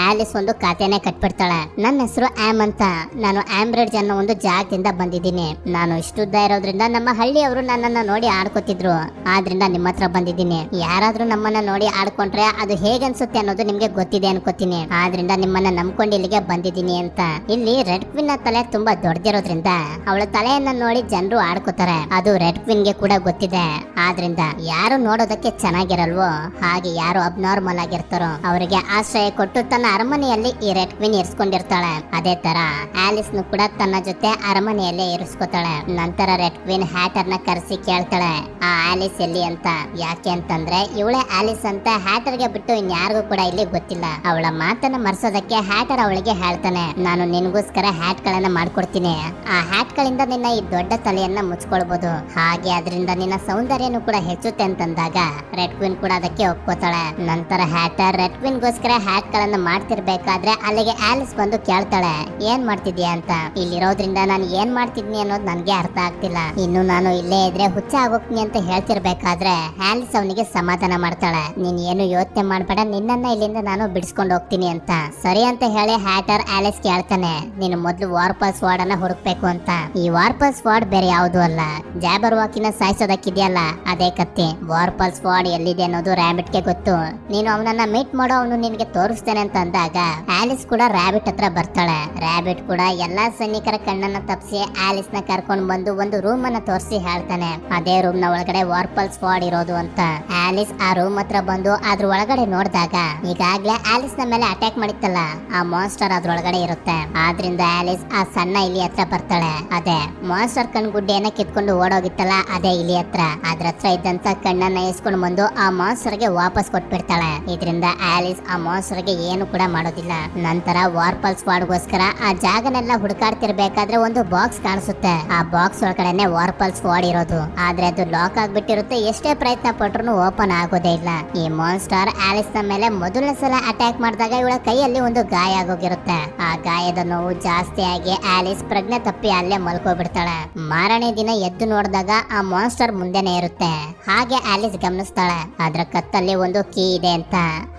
ಆಲಿಸ್ ಒಂದು ಖಾತೆನೆ ಕಟ್ಬಿಡ್ತಾಳೆ. ನನ್ನ ಹೆಸರು ಆಮ್ ಅಂತ, ನಾನು ಆಂಬ್ರಿಡ್ಜ್ ಅನ್ನೋ ಒಂದು ಜಾಗದಿಂದ ಬಂದಿದ್ದೀನಿ. ನಾನು ಇಷ್ಟುದ್ದ ಇರೋದ್ರಿಂದ ನಮ್ಮ ಹಳ್ಳಿಯವರು ನನ್ನನ್ನ ನೋಡಿ ಆಡ್ಕೊತಿದ್ರು, ಆದ್ರಿಂದ ನಿಮ್ಮ ಹತ್ರ ಬಂದಿದ್ದೀನಿ. ಯಾರಾದ್ರೂ ನಮ್ಮನ್ನ ನೋಡಿ ಆಡ್ಕೊಂಡ್ರೆ ಅದು ಹೇಗನ್ಸುತ್ತೆ ಅನ್ನೋದು ನಿಮ್ಗೆ ಗೊತ್ತಿದೆ ಅನ್ಕೋತೀನಿ, ಆದ್ರಿಂದ ನಿಮ್ಮನ್ನ ನಂಬ್ಕೊಂಡು ಇಲ್ಲಿಗೆ ಬಂದಿದ್ದೀನಿ ಅಂತ. ಇಲ್ಲಿ ರೆಡ್ ಕ್ವೀನ್ ನ ತಲೆ ತುಂಬಾ ದೊಡ್ಡದಿರೋದ್ರಿಂದ ಅವಳ ತಲೆಯನ್ನ ನೋಡಿ ಜನರು ಆಡ್ಕೋತಾರೆ. ಅದು ರೆಡ್ ಕ್ವೀನ್ ಗೆ ಕೂಡ ಗೊತ್ತಿದೆ. ಆದ್ರಿಂದ ಯಾರು ನೋಡೋದಕ್ಕೆ ಚೆನ್ನಾಗಿರಲ್ವೋ ಹಾಗೆ ಯಾರು ಅಬ್ನಾರ್ಮಲ್ ಆಗಿರ್ತಾರೋ ಅವರಿಗೆ ಆಶ್ರಯ ಕೊಟ್ಟು ತನ್ನ ಅರಮನೆಯಲ್ಲಿ ಈ ರೆಡ್ ಕ್ವೀನ್ ಇರಿಸ್ಕೊಂಡಿರ್ತಾಳೆ. ಅದೇ ತರ ಆಲಿಸ್ ನು ಕೂಡ ತನ್ನ ಜೊತೆ ಅರಮನೆಯಲ್ಲೇ ಇರಿಸ್ಕೊತಾಳೆ. ನಂತರ ರೆಡ್ ಕ್ವೀನ್ ಹ್ಯಾಟರ್ ನ ಕರೆಸಿ ಕೇಳ್ತಾಳೆ, ಆ ಆಲಿಸ್ ಎಲ್ಲಿ ಅಂತ. ಯಾಕೆ ಅಂತಂದ್ರೆ ಇವಳೆ ಆಲಿಸ್ ಅಂತ ಹ್ಯಾಟರ್ ಗೆ ಬಿಟ್ಟು ಇನ್ಯಾರಿಗೂ ಕೂಡ ಇಲ್ಲಿ ಗೊತ್ತಿಲ್ಲ. ಅವಳ ಮಾತನ್ನ ಮರ್ಸೋದಕ್ಕೆ ಹ್ಯಾಟರ್ ಅವಳಿಗೆ ಹೇಳ್ತಾನೆ, ನಾನು ನಿನ್ಗೋಸ್ಕರ ಹ್ಯಾಟ್ ಗಳನ್ನ ಮಾಡ್ಕೊಡ್ತೀನಿ. ಆ ಹ್ಯಾಟ್ ಗಳಿಂದ ನಿನ್ನ ಈ ದೊಡ್ಡ ತಲೆಯನ್ನ ಮುಚ್ಕೊಳ್ಬಹುದು, ಹಾಗೆ ಅದರಿಂದ ನಿನ್ನ ಸೌಂದರ್ಯನು ಕೂಡ ಹೆಚ್ಚುತ್ತೆ ಅಂತಂದಾಗ ರೆಡ್ ಕ್ವೀನ್ ಕೂಡ ಅದಕ್ಕೆ ಒಪ್ಕೋತಾಳೆ. ನಂತರ ಹ್ಯಾಟರ್ ರೆಡ್ ಕ್ವೀನ್ ಗೋಸ್ಕರ ಹ್ಯಾಟ್ ಗಳನ್ನ ಮಾಡ್ತಿರ್ಬೇಕಾದ್ರೆ ಅಲ್ಲಿಗೆ ಆಲಿಸ್ ಬಂದು ಕೇಳ್ತಾಳೆ, ಏನ್ ಮಾಡ್ತಿದ್ಯಾ ಅಂತ. ಇಲ್ಲಿರೋದ್ರಿಂದ ನಾನು ಏನ್ ಮಾಡ್ತಿದ್ನಿ ಅನ್ನೋದು ನನ್ಗೆ ಅರ್ಥ ಆಗ್ತಿಲ್ಲ. ಇನ್ನು ನಾನು ಇಲ್ಲೇ ಇದ್ರೆ ಹುಚ್ಚ ಆಗೋಗ್ತೀನಿ ಅಂತ ಹೇಳ್ತಿರ್ಬೇಕಾದ್ರೆ ಆಲಿಸ್ ಅವನಿಗೆ ಸಮಾಧಾನ ಮಾಡ್ತಾಳೆ, ನೀನ್ ಏನು ಯೋಚನೆ ಮಾಡ್ಬೇಡ, ನಿನ್ನನ್ನ ಇಲ್ಲಿಂದ ನಾನು ಬಿಡಿಸ್ಕೊಂಡು ಹೋಗ್ತೀನಿ ಅಂತ. ಸರಿ ಅಂತ ಹೇಳಿ ಹ್ಯಾಟರ್ ಆಲಿಸ್ ಕೇಳ್ತಾನೆ, ನೀನು ಮೊದ್ಲು ವಾರ್ಪಲ್ ಸ್ವಾಡ್ ಅನ್ನ ಹುಡುಕ್ಬೇಕು ಅಂತ. ಈ ವಾರ್ಪಲ್ ಸ್ವಾಡ್ ಬೇರೆ ಯಾವುದು ಅಲ್ಲ, ಜಾಬರ್ ವಾಕಿನ ಸಾಯಿಸೋದಕ್ಕಿದೆಯಲ್ಲ ಅದೇ ಕತ್ತಿ. ವಾರ್ಪಲ್ ಸ್ವಾಡ್ ಎಲ್ಲಿದೆ ಅನ್ನೋದು ರಾಬಿಟ್ ಗೆ ಗೊತ್ತು. ನೀನು ಅವನನ್ನ ಮೀಟ್ ಮಾಡೋ, ಅವನು ನಿನ್ಗೆ ತೋರಿಸ್ತೇನೆ ಅಂತ ಅಂದಾಗ ಆಲಿಸ್ ಕೂಡ ರಾಬಿಟ್ ಹತ್ರ ಬರ್ತಾಳೆ. ರಾಬಿಟ್ ಕೂಡ ಎಲ್ಲಾ ಸೈನಿಕರ ಕಣ್ಣನ್ನ ತಪ್ಪಿಸಿ ಆಲಿಸ್ ನ ಕರ್ಕೊಂಡ್ ಬಂದು ಒಂದು ರೂಮ್ ಅನ್ನ ತೋರಿಸಿ ಹೇಳ್ತಾನೆ, ಅದೇ ರೂಮ್ ನ ಒಳಗಡೆ ವಾರ್ಪಲ್ ಸ್ವಾಡ್ ಇರೋದು ಅಂತ. ಆಲಿಸ್ ಆ ರೂಮ್ ಹತ್ರ ಬಂದು ಅದ್ರ ಒಳಗಡೆ ನೋಡಿದಾಗ ಈಗಾಗ್ಲೇ ಆಲಿಸ್ ನ ಮೇಲೆ ಅಟ್ಯಾಕ್ ಮಾಡಿತ್ತಲ್ಲ ಆ ಮಾನ್ಸ್ಟರ್ ಅದ್ರೊಳಗಡೆ ಇರುತ್ತೆ. ಆದ್ರಿಂದ ಆಲಿಸ್ ಆ ಸಣ್ಣ ಇಲಿ ಹತ್ರ ಬರ್ತಾಳೆ. ಅದೇ ಮಾನ್ಸ್ಟರ್ ಕಣ್ಗುಡ್ಡೆಯನ್ನ ಕಿತ್ಕೊಂಡು ಓಡೋಗಿತ್ತಲ್ಲ ಅದೇ ಇಲಿ ಹತ್ರ. ಅದ್ರ ಹತ್ರ ಇದ್ದಂತ ಕಣ್ಣನ್ನ ಇಸ್ಕೊಂಡು ಬಂದು ಆ ಮಾನ್ಸ್ಟರ್ ಗೆ ವಾಪಸ್ ಕೊಟ್ಬಿಡ್ತಾಳೆ. ಇದರಿಂದ ಆಲಿಸ್ ಆ ಮಾನ್ಸ್ಟರ್ ಗೆ ಏನು ಕೂಡ ಮಾಡೋದಿಲ್ಲ. ನಂತರ ವಾರ್ಪಲ್ ಸ್ಕ್ವಾಡ್ ಗೋಸ್ಕರ ಆ ಜಾಗನೆಲ್ಲ ಹುಡುಕಾಡ್ತಿರ್ಬೇಕಾದ್ರೆ ಒಂದು ಬಾಕ್ಸ್ ಕಾಣಿಸುತ್ತೆ. ಆ ಬಾಕ್ಸ್ ಒಳಗಡೆನೆ ವಾರ್ಪಲ್ ಸ್ಕ್ವಾಡ್ ಇರೋದು. ಆದ್ರೆ ಅದು ಲಾಕ್ ಆಗ್ಬಿಟ್ಟಿರುತ್ತೆ. ಎಷ್ಟೇ ಪ್ರಯತ್ನ ಪಟ್ರು ಓಪನ್ ಆಗೋದೇ ಇಲ್ಲ. ಈ ಮಾನ್ಸ್ಟರ್ ಆಲಿಸ್ ನ ಮೇಲೆ ಮೊದಲನೇ ಸಲ ಅಟ್ಯಾಕ್ ಮಾಡಿದಾಗ ಇವಳ ಕೈಯಲ್ಲಿ ಒಂದು ಗಾಯ ಆಗೋಗಿರುತ್ತೆ. ಆ ಗಾಯದ ನೋವು ಜಾಸ್ತಿ ಆಗಿ ಆಲಿಸ್ ಪ್ರಜ್ಞೆ ತಪ್ಪಿ ಅಲ್ಲೇ ಮಲ್ಕೋಬಿಡ್ತಾಳೆ. ಮಾರನೇ ದಿನ ಎದ್ದು ನೋಡಿದಾಗ ಆ ಮಾನ್ಸ್ಟರ್ ಮುಂದೆನೆ ಇರುತ್ತೆ. ಹಾಗೆ ಆಲಿಸ್ ಗಮನಿಸ್ತಾಳೆ ಅದ್ರ ಕತ್ತಲ್ಲಿ ಒಂದು ಕೀ ಇದೆ ಅಂತ.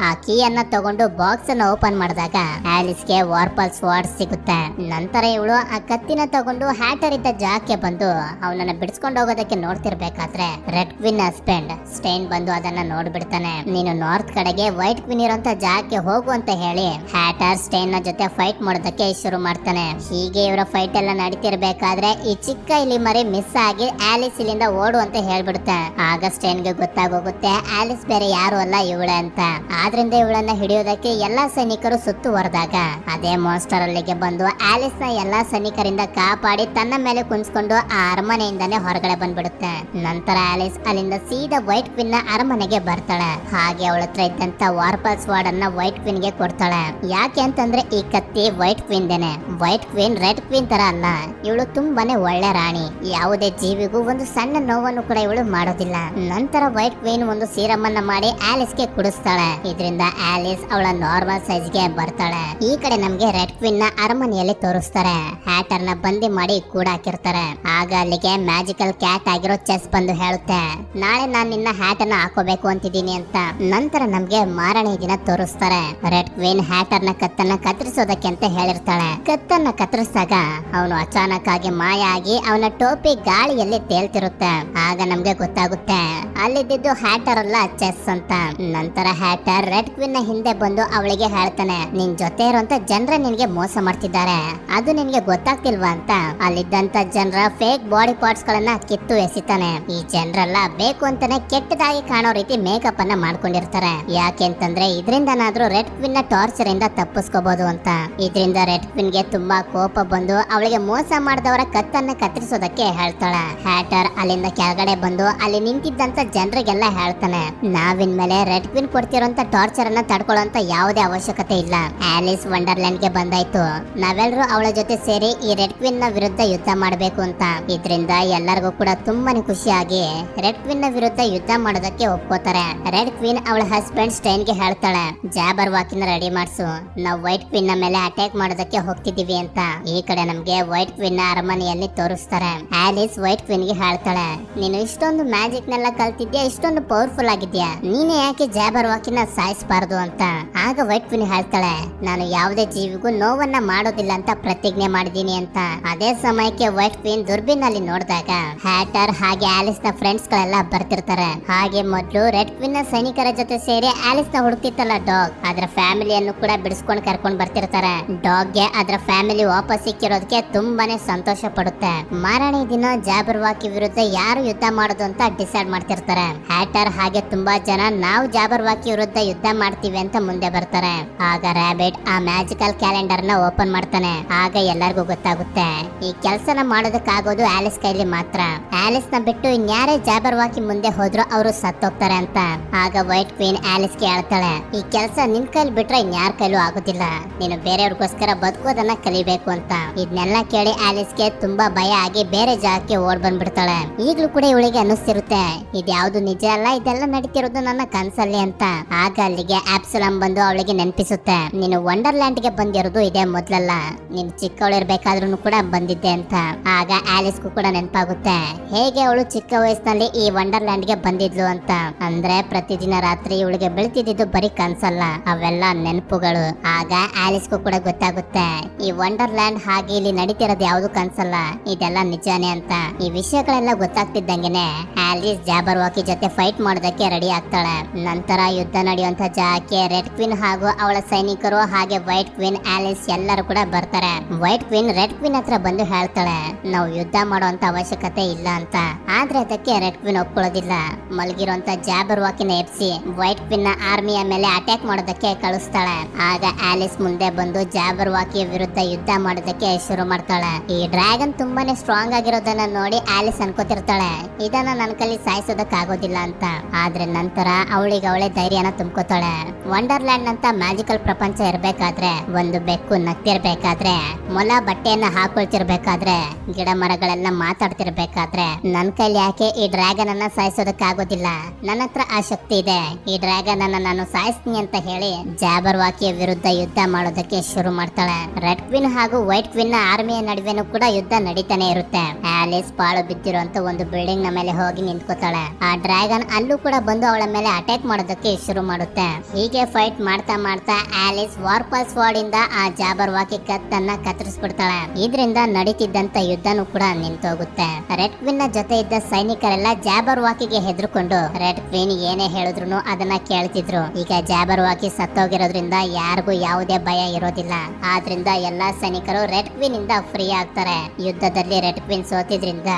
ಆ ಕೀ ಅನ್ನ ತಗೊಂಡು ಬಾಕ್ಸ್ ಅನ್ನ ಓಪನ್ ಮಾಡಿದಾಗ ಆಲಿಸ್ ಗೆ ವಾರ್ಪಲ್ ಸ್ವಾಡ್ ಸಿಗುತ್ತೆ. ನಂತರ ಇವಳು ಆ ಕತ್ತಿನ ತಗೊಂಡು ಹ್ಯಾಟರ್ ಇದ್ದ ಜಾಗಕ್ಕೆ ಬಂದು ಅವನನ್ನ ಬಿಡಿಸ್ಕೊಂಡು ಹೋಗೋದಕ್ಕೆ ನೋಡ್ತಿರ್ಬೇಕಾದ್ರೆ ರೆಡ್ ಕ್ವೀನ್ ಹಸ್ಬೆಂಡ್ ಸ್ಟೇನ್ ಬಂದು ಅದನ್ನ ನೋಡ್ಬಿಡ್ತಾನೆ. ನೀನು ನಾರ್ತ್ ಕಡೆಗೆ ವೈಟ್ ಕ್ವೀನ್ ಇರೋಂತ ಜಾಗಕ್ಕೆ ಹೋಗು ಅಂತ ಹೇಳಿ ಹ್ಯಾಟರ್ ಸ್ಟೇನ್ ನ ಜೊತೆ ಫೈಟ್ ಮಾಡೋದಕ್ಕೆ ಶುರು ಮಾಡ್ತಾನೆ. ಹೀಗೆ ಇವರ ಫೈಟ್ ಎಲ್ಲ ನಡೀತಿರ್ಬೇಕಾದ್ರೆ ಈ ಚಿಕ್ಕ ಇಲಿ ಮರಿ ಮಿಸ್ ಆಗಿ ಆಲಿಸ್ ಇಲ್ಲಿಂದ ಓಡು ಅಂತ ಹೇಳ್ಬಿಡುತ್ತೆ. ಆಗ ಸ್ಟೇನ್ ಗೆ ಗೊತ್ತಾಗೋಗುತ್ತೆ ಆಲಿಸ್ ಬೇರೆ ಯಾರು ಅಲ್ಲ ಇವಳೆ ಅಂತ. ಆದ್ರಿಂದ ಇವಳನ್ನ ಹಿಡಿಯೋದಕ್ಕೆ ಎಲ್ಲಾ ಸೈನಿಕರು ಸುತ್ತುವರೆದಾಗ ಅದೇ ಮಾನ್ಸ್ಟರ್ ಅಲ್ಲಿಗೆ ಬಂದು ಆಲಿಸ್ ನ ಎಲ್ಲಾ ಸೈನಿಕರಿಂದ ಕಾಪಾಡಿ ತನ್ನ ಮೇಲೆ ಕುಣಿಸ್ಕೊಂಡು ಆ ಅರಮನೆಯಿಂದಾನೇ ಹೊರಗಡೆ ಬಂದ್ಬಿಡುತ್ತೆ. ನಂತರ ಆಲಿಸ್ ಅಲ್ಲಿಂದ ಸೀದಾ ವೈಟ್ ಕ್ವೀನ್ ನ ಅರಮನೆಗೆ ಬರ್ತಾಳೆ. ಹಾಗೆ ಅವಳ ಹತ್ರ ಇದ್ದಂತ ವಾರ್ಪಲ್ ಸ್ವಾಡ್ ಅನ್ನ ವೈಟ್ ಕ್ವೀನ್ ಗೆ ಕೊಡ್ತಾಳೆ. ಯಾಕೆ ಅಂತಂದ್ರೆ ಈ ಕತ್ತಿ ವೈಟ್ ಕ್ವೀನ್ ದೇನೆ. ವೈಟ್ ಕ್ವೀನ್ ರೆಡ್ ಕ್ವೀನ್ ತರ ಅಲ್ಲ, ಇವಳು ತುಂಬಾನೇ ಒಳ್ಳೆ ರಾಣಿ. ಯಾವುದೇ ಜೀವಿಗೂ ಒಂದು ಸಣ್ಣ ನೋವನ್ನು ಕೂಡ ಇವಳು ಮಾಡೋದಿಲ್ಲ. ನಂತರ ವೈಟ್ ಕ್ವೀನ್ ಒಂದು ಸೀರಮ್ ಅನ್ನ ಮಾಡಿ ಆಲಿಸ್ ಗೆ ಕುಡಿಸ್ತಾಳೆ. ಇದರಿಂದ ಆಲಿಸ್ ಅವಳ ನಾರ್ಮಲ್ ಸೈಜ್ ಗೆ ಬರ್ತಾಳೆ. ಈ ಕಡೆ ನಮ್ಗೆ ರೆಡ್ ಕ್ವೀನ್ ನ ಅರಮನೆಯಲ್ಲಿ ತೋರಿಸ್ತಾರೆ. ಹ್ಯಾಟರ್ ನ ಬಂದಿ ಮಾಡಿ ಕೂಡ ಹಾಕಿರ್ತಾರೆ. ಆಗ ಅಲ್ಲಿಗೆ ಮ್ಯಾಜಿಕಲ್ ಕ್ಯಾಟ್ ಆಗಿರೋ ಚೆಸ್ ಬಂದು ಹೇಳುತ್ತೆ, ನಾಳೆ ನಾನ್ ನಿನ್ನ ಹ್ಯಾಟ್ ಅನ್ನ ಹಾಕೋಬೇಕು ಅಂತಿದ್ದೀನಿ ಅಂತ. ನಂತರ ನಮ್ಗೆ ಮಾರನೇ ದಿನ ತೋರಿಸ್ತಾರೆ. ರೆಡ್ ಕ್ವೀನ್ ಹ್ಯಾಟರ್ ನ ಕತ್ತನ್ನ ಕತ್ತರಿಸೋದಕ್ಕೆ ಅಂತ ಹೇಳಿರ್ತಾಳೆ. ಕತ್ತನ್ನ ಕತ್ತರಿಸಿದಾಗ ಅವನು ಅಚಾನಕ್ ಆಗಿ ಮಾಯ ಆಗಿ ಅವನ ಟೋಪಿ ಗಾಳಿಯಲ್ಲಿ ತೇಲ್ತಿರುತ್ತೆ. ಆಗ ನಮ್ಗೆ ಗೊತ್ತಾಗುತ್ತೆ ಅಲ್ಲಿದ್ದು ಹ್ಯಾಟರ್ ಅಲ್ಲ ಚೆಸ್ ಅಂತ. ನಂತರ ಹ್ಯಾಟರ್ ರೆಡ್ ಕ್ವೀನ್ ನ ಹಿಂದೆ ಬಂದು ಅವಳಿಗೆ ಹೇಳ್ತಾನೆ, ನಿನ್ ಜೊತೆ ಇರುವಂತ ಜನರ ನಿನ್ಗೆ ಮೋಸ ಮಾಡ್ತಿದ್ದಾರೆ, ಅದು ನಿನ್ಗೆ ಗೊತ್ತಾಗ್ತಿಲ್ವಾ ಅಂತ. ಅಲ್ಲಿದ್ದಂತ ಜನರ ಫೇಕ್ ಬಾಡಿ ಪಾರ್ಟ್ಸ್ ಗಳನ್ನ ಕಿತ್ತು ಎಸಿತಾನೆ. ಈ ಜನರೆಲ್ಲ ಬೇಕು ಅಂತಾನೆ ಕೆಟ್ಟದಾಗಿ ಕಾಣೋ ರೀತಿ ಮೇಕಪ್ ಅನ್ನ ಮಾಡ್ಕೊಂಡಿರ್ತಾರೆ. ಯಾಕೆ ಅಂತಂದ್ರೆ ಇದರಿಂದನಾದ್ರೂ ರೆಡ್ ಕ್ವೀನ್ ನ ಟಾರ್ಚರ್ ಇಂದ ತಪ್ಪಿಸ್ಕೋಬಹುದು ಅಂತ. ಇದರಿಂದ ರೆಡ್ ಕ್ವೀನ್ ಗೆ ತುಂಬಾ ಕೋಪ ಬಂದು ಅವಳಿಗೆ ಮೋಸ ಮಾಡಿದವರ ಕತ್ತನ್ನ ಕತ್ತರಿಸೋದಕ್ಕೆ ಹೇಳ್ತಾಳೆ. ಹ್ಯಾಟರ್ ಅಲ್ಲಿಂದ ಕೆಳಗಡೆ ಬಂದು ಅಲ್ಲಿ ನಿಂತಿದ್ದಂತ ಜನರಿಗೆಲ್ಲ ಹೇಳ್ತಾನೆ, ನಾವಿನ್ ಮೇಲೆ ರೆಡ್ ಕ್ವೀನ್ ಕೊಡ್ತಿರೋಂತ ಟಾರ್ಚರ್ ಅನ್ನ ತಡ್ಕೊಳ್ಳೋಂತ ಯಾವುದೇ ಅವಶ್ಯಕತೆ ಇಲ್ಲ. ಆಲಿಸ್ ವಂಡರ್ಲ್ಯಾಂಡ್ ಗೆ ಬಂದಾಯ್ತು, ನಾವೆಲ್ಲರೂ ಅವಳ ಜೊತೆ ಸೇರಿ ಈ ರೆಡ್ ಕ್ವೀನ್ ನ ವಿರುದ್ಧ ಯುದ್ಧ ಮಾಡಬೇಕು ಅಂತ. ಇದರಿಂದ ಎಲ್ಲರಿಗೂ ಕೂಡ ತುಂಬಾನೇ ಖುಷಿಯಾಗಿ ರೆಡ್ ಕ್ವೀನ್ ನ ವಿರುದ್ಧ ಯುದ್ಧ ಮಾಡೋದಕ್ಕೆ ಒಪ್ಕೋತಾರೆ. ರೆಡ್ ಕ್ವೀನ್ ಅವಳ ಹಸ್ಬೆಂಡ್ ಸ್ಟೈನ್ ಗೆ ಹೇಳ್ತಾಳೆ, ಜಾಬರ್ ವಾಕಿನ ರೆಡಿ ಮಾಡ್ಸು, ನಾವು ವೈಟ್ ಕ್ವೀನ್ ನ ಮೇಲೆ ಅಟ್ಯಾಕ್ ಮಾಡೋದಕ್ಕೆ ಹೋಗ್ತಿದೀವಿ ಅಂತ. ಈ ಕಡೆ ನಮ್ಗೆ ವೈಟ್ ಕ್ವೀನ್ ನ ಅರಮನೆಯಲ್ಲಿ ತೋರಿಸ್ತಾರೆ. ಆಲಿಸ್ ವೈಟ್ ಕ್ವೀನ್ ಗೆ ಹೇಳ್ತಾಳೆ, ನೀನು ಇಷ್ಟೊಂದು ಮ್ಯಾಜಿಕ್ ನೆಲ್ಲ ಕಲ್ತಿದ್ಯಾ, ಇಷ್ಟೊಂದು ಪವರ್ಫುಲ್ ಆಗಿದ್ಯಾ, ನೀನೇ ಯಾಕೆ ಜಾಬರ್ ವಾಕಿನ ಸಾಯಿಸಬಾರದು ಅಂತ. ಆಗ ವೈಟ್ ಕ್ವೀನ್ ಹೇಳ್ತಾಳೆ, ನಾನು ಯಾವುದೇ ಜೀವಿಗೂ ನೋವನ್ನ ಮಾಡೋದಿಲ್ಲ ಅಂತ ಪ್ರತಿಜ್ಞೆ ಮಾಡಿದೀನಿ ಅಂತ. ಅದೇ ಸಮಯಕ್ಕೆ ವೈಟ್ ಕ್ವೀನ್ ದುರ್ಬಿನಲ್ಲಿ ನೋಡಿದಾಗ ಹ್ಯಾಟರ್ ಹಾಗೆ ಆಲಿಸ್ ನ ಫ್ರೆಂಡ್ಸ್ ಗಳೆಲ್ಲ ಬರ್ತಿರ್ತಾರೆ. ಹಾಗೆ ಮೊದಲು ರೆಡ್ ಕ್ವೀನ್ ನ ಸೈನಿಕರ ಜೊತೆ ಸೇರಿ ಆಲಿಸ್ ನ ಹುಡುಕ್ತಿತ್ತಲ್ಲ ಡಾಗ್, ಅದರ ಫ್ಯಾಮಿಲಿಯನ್ನು ಕೂಡ ಬಿಡಿಸ್ಕೊಂಡು ಕರ್ಕೊಂಡು ಬರ್ತಿರ್ತಾರೆ. ಡಾಗ್ ಗೆ ಅದರ ಫ್ಯಾಮಿಲಿ ವಾಪಸ್ ಸಿಕ್ಕಿರೋದಕ್ಕೆ ತುಂಬಾನೇ ಸಂತೋಷ ಪಡುತ್ತೆ. ಮಾರನೇ ದಿನ ಜಾಬರ್ ವಾಕಿ ವಿರುದ್ಧ ಯಾರು ಯುದ್ಧ ಮಾಡೋದು ಅಂತ ಡಿಸೈಡ್ ಮಾಡ್ತಿರ್ತಾರೆ. ಹ್ಯಾಟರ್ ಹಾಗೆ ತುಂಬಾ ಜನ ನಾವು ಜಾಬರ್ ವಾಕಿ ವಿರುದ್ಧ ಯುದ್ಧ ಮಾಡ್ತೀವಿ ಅಂತ ಮುಂದೆ ಬರ್ತಾರೆ. ಆಗ ರ್ಯಾಬಿಟ್ ಆ ಮ್ಯಾಜಿಕಲ್ ಕ್ಯಾಲೆಂಡರ್ ನ ಓಪನ್ ಮಾಡ್ತಾನೆ. ಆಗ ಎಲ್ಲರಿಗೂ ಗೊತ್ತಾಗುತ್ತೆ ಈ ಕೆಲಸನ ಮಾಡೋದಕ್ಕಾಗೋದು ಆಲಿಸ್ ಕೈಲಿ ಮಾತ್ರ. ಆಲಿಸ್ ನ ಬಿಟ್ಟು ಇನ್ಯಾರೇ ಜಾಬರ್ ವಾಕಿ ಮುಂದೆ ಹೋದ್ರು ಅವರು ಸತ್ತೋಗ್ತಾರೆ ಅಂತ. ಆಗ ವೈಟ್ ಕ್ವೀನ್ ಆಲಿಸ್ ಗೆ ಹೇಳ್ತಾಳೆ, ಈ ಕೆಲಸ ನಿನ್ ಕೈಲಿ ಬಿಟ್ರೆ ಇನ್ಯಾರ ಕೈಲೂ ಆಗೋದಿಲ್ಲ, ನೀನು ಬೇರೆಯವ್ರಿಗೋಸ್ಕರ ಬದುಕೋದನ್ನ ಕಲಿಬೇಕು ಅಂತ. ಇದನ್ನೆಲ್ಲ ಕೇಳಿ ಆಲಿಸ್ ಗೆ ತುಂಬಾ ಭಯ ಆಗಿ ಬೇರೆ ಜಾಗಕ್ಕೆ ಓಡ್ ಬಂದ್ಬಿಡ್ತಾಳೆ. ಈಗ್ಲೂ ಕೂಡ ಇವಳಿಗೆ ಅನ್ನಿಸ್ತಿರುತ್ತೆ, ಇದ್ಯಾವ್ದು ನಿಜ ಅಲ್ಲ, ಇದೆಲ್ಲ ನಡೀತಿರೋದು ನನ್ನ ಕನ್ಸಲ್ಲಿ ಅಂತ. ಆಗ ಅಲ್ಲಿಗೆ ಆಪ್ಸಲಮ್ ಬಂದು ಅವಳಿಗೆ ನೆನಪಿಸುತ್ತೆ, ನೀನು ವಂಡರ್ಲ್ಯಾಂಡ್ ಗೆ ಬಂದಿರೋದು ಇದೇ ಮೊದ್ಲಲ್ಲ, ನೀನು ಚಿಕ್ಕವಳಿರ್ಬೇಕಾದ್ರೂ ಕೂಡ ಬಂದಿದ್ದೆ ಅಂತ. ಆಗ ಆಲಿಸ್ಗೂ ಕೂಡ ನೆನಪಾಗುತ್ತೆ ಹೇಗೆ ಅವಳು ಚಿಕ್ಕ ವಯಸ್ಸಿನಲ್ಲಿ ಈ ವಂಡರ್ಲ್ಯಾಂಡ್ ಗೆ ಬಂದಿದ್ಲು ಅಂತ. ಅಂದ್ರೆ ಪ್ರತಿದಿನ ರಾತ್ರಿ ಇವಳಿಗೆ ಬೆಳ್ತಿದ್ದು ಬರೀ ಕನ್ಸಲ್ಲ, ಅವೆಲ್ಲ ನೆನಪುಗಳು. ಆಗ ಆಲಿಸ್ಗೂ ಕೂಡ ಗೊತ್ತಾಗುತ್ತೆ ಈ ವಂಡರ್ಲ್ಯಾಂಡ್ ಹಾಗೆ ಇಲ್ಲಿ ನಡೀತಿರೋದು ಯಾವ್ದು ಕನ್ಸಲ್ಲ, ಇದೆಲ್ಲ ನಿಜಾನೇ ಅಂತ. ಈ ವಿಷಯಗಳೆಲ್ಲ ಗೊತ್ತಾಗ್ತಿದ್ದಂಗೆನೆ ಆಲಿಸ್ ಜಾಬರ್ ವಾಕಿ ಜೊತೆ ಫೈಟ್ ಮಾಡೋದಕ್ಕೆ ರೆಡಿ ಆಗ್ತಾಳೆ. ನಂತರ ಯುದ್ಧ ನಡೆಯುವಂತ ಜಾಗಕ್ಕೆ ರೆಡ್ ಕ್ವೀನ್ ಹಾಗೂ ಅವಳ ಸೈನಿಕರು ಹಾಗೆ ವೈಟ್ ಕ್ವೀನ್ ಆಲಿಸ್ ಎಲ್ಲರೂ ಕೂಡ ಬರ್ತಾರೆ. ವೈಟ್ ಕ್ವೀನ್ ರೆಡ್ ಕ್ವೀನ್ ಹತ್ರ ಬಂದು ಹೇಳ್ತಾಳೆ, ನಾವು ಯುದ್ಧ ಮಾಡುವಂತ ಅವಶ್ಯಕತೆ ಇಲ್ಲ ಅಂತ. ಆದ್ರೆ ಅದಕ್ಕೆ ರೆಡ್ ಕ್ವೀನ್ ಒಪ್ಕೊಳ್ಳೋದಿಲ್ಲ. ಮಲಗಿರುವಂತ ಜಾಬರ್ ವಾಕಿನ ಎಬ್ಸಿ ವೈಟ್ ಕ್ವೀನ್ ನ ಆರ್ಮಿಯ ಮೇಲೆ ಅಟ್ಯಾಕ್ ಮಾಡೋದಕ್ಕೆ ಕಳಿಸ್ತಾಳೆ. ಆಗ ಆಲಿಸ್ ಮುಂದೆ ಬಂದು ಜಾಬರ್ ವಾಕಿಯ ವಿರುದ್ಧ ಯುದ್ಧ ಮಾಡೋದಕ್ಕೆ ಶುರು ಮಾಡ್ತಾಳೆ. ಈ ಡ್ರ್ಯಾಗನ್ ತುಂಬಾನೇ ಸ್ಟ್ರಾಂಗ್ ಆಗಿರೋದನ್ನ ನೋಡಿ ಆಲಿಸ್ ಅನ್ಕೋತಿರ್ತಾಳೆ, ಇದನ್ನ ನನ್ನ ಕೈಲಿ ಸಾಯಿಸೋದಕ್ಕಾಗೋದಿಲ್ಲ ಅಂತ. ಆದ್ರೆ ನಂತರ ಅವಳಿಗೆ ಅವಳೆ ಧೈರ್ಯನ ತುಂಬ್ಕೋತಾಳೆ. ವಂಡರ್ಲ್ಯಾಂಡ್ ಅಂತ ಮ್ಯಾಜಿಕಲ್ ಪ್ರಪಂಚ ಇರ್ಬೇಕಾದ್ರೆ, ಒಂದು ಬೆಕ್ಕು ನಗ್ತಿರ್ಬೇಕಾದ್ರೆ, ಮೊಲ ಬಟ್ಟೆಯನ್ನ ಹಾಕೊಳ್ತಿರ್ಬೇಕಾದ್ರೆ, ಗಿಡ ಮರಗಳೆಲ್ಲ ಮಾತಾಡ್ತಿರ್ಬೇಕಾದ್ರೆ ನನ್ ಕೈಲಿ ಯಾಕೆ ಈ ಡ್ರ್ಯಾಗನ್ ಅನ್ನ ಸಾಯಿಸೋದಕ್ಕಾಗೋದಿಲ್ಲ, ನನ್ನ ಹತ್ರ ಆ ಶಕ್ತಿ ಇದೆ, ಈ ಡ್ರ್ಯಾಗನ್ ಅನ್ನ ನಾನು ಸಾಯಿಸ್ತೀನಿ ಅಂತ ಹೇಳಿ ಜಾಬರ್ ವಾಕಿಯ ವಿರುದ್ಧ ಯುದ್ಧ ಮಾಡೋದಕ್ಕೆ ಶುರು ಮಾಡ್ತಾಳೆ. ರೆಡ್ ಕ್ವೀನ್ ಹಾಗೂ ವೈಟ್ ಕ್ವೀನ್ ನ ಆರ್ಮಿಯ ನಡುವೆನೂ ಕೂಡ ಯುದ್ಧ ನಡೀತಾನೆ ಇರುತ್ತೆ. ಆಲಿಸ್ ಪಾಳು ಬಿದ್ದಿರುವಂತ ಒಂದು ಬಿಲ್ಡಿಂಗ್ ನ ಮೇಲೆ ಹೋಗಿ ನಿಂತ್ಕೋತಾಳೆ. ಆ ಡ್ರ್ಯಾಗನ್ ಅಲ್ಲೂ ಕೂಡ ಬಂದು ಅವಳ ಮೇಲೆ ಅಟ್ಯಾಕ್ ಮಾಡೋದಕ್ಕೆ ಶುರು ಮಾಡುತ್ತೆ. ಹೀಗೆ ಫೈಟ್ ಮಾಡ್ತಾ ಮಾಡ್ತಾ ಆಲಿಸ್ ವಾರ್ಪಲ್ ಸ್ವಾಡ್ ಇಂದ ಆ ಜಾಬರ್ ವಾಕಿ ಕತ್ತನ್ನ ಕತ್ತರಿಸ್ಬಿಡ್ತಾಳೆ. ಇದರಿಂದ ನಡೀತಿದ್ದಂತ ಯುದ್ಧನೂ ಕೂಡ ನಿಂತೋಗುತ್ತೆ. ರೆಡ್ ಕ್ವೀನ್ ನ ಜೊತೆ ಇದ್ದ ಸೈನಿಕರೆಲ್ಲ ಜಾಬರ್ ವಾಕಿಗೆ ಹೆದರ್ಕೊಂಡು ರೆಡ್ ಕ್ವೀನ್ ಏನೇ ಹೇಳಿದ್ರು ಅದನ್ನ ಕೇಳ್ತಿದ್ರು. ಈಗ ಜಾಬರ್ ವಾಕಿ ಸತ್ತೋಗಿರೋದ್ರಿಂದ ಯಾರಿಗೂ ಯಾವುದೇ ಭಯ ಇರೋದಿಲ್ಲ. ಆದ್ರಿಂದ ಎಲ್ಲಾ ಸೈನಿಕರು ರೆಡ್ ಕ್ವೀನ್ ಇಂದ ಫ್ರೀ ಆಗ್ತಾರೆ. ಯುದ್ಧದಲ್ಲಿ ರೆಡ್ ಕ್ವೀನ್ ಸೋತಿದ್ರಿಂದ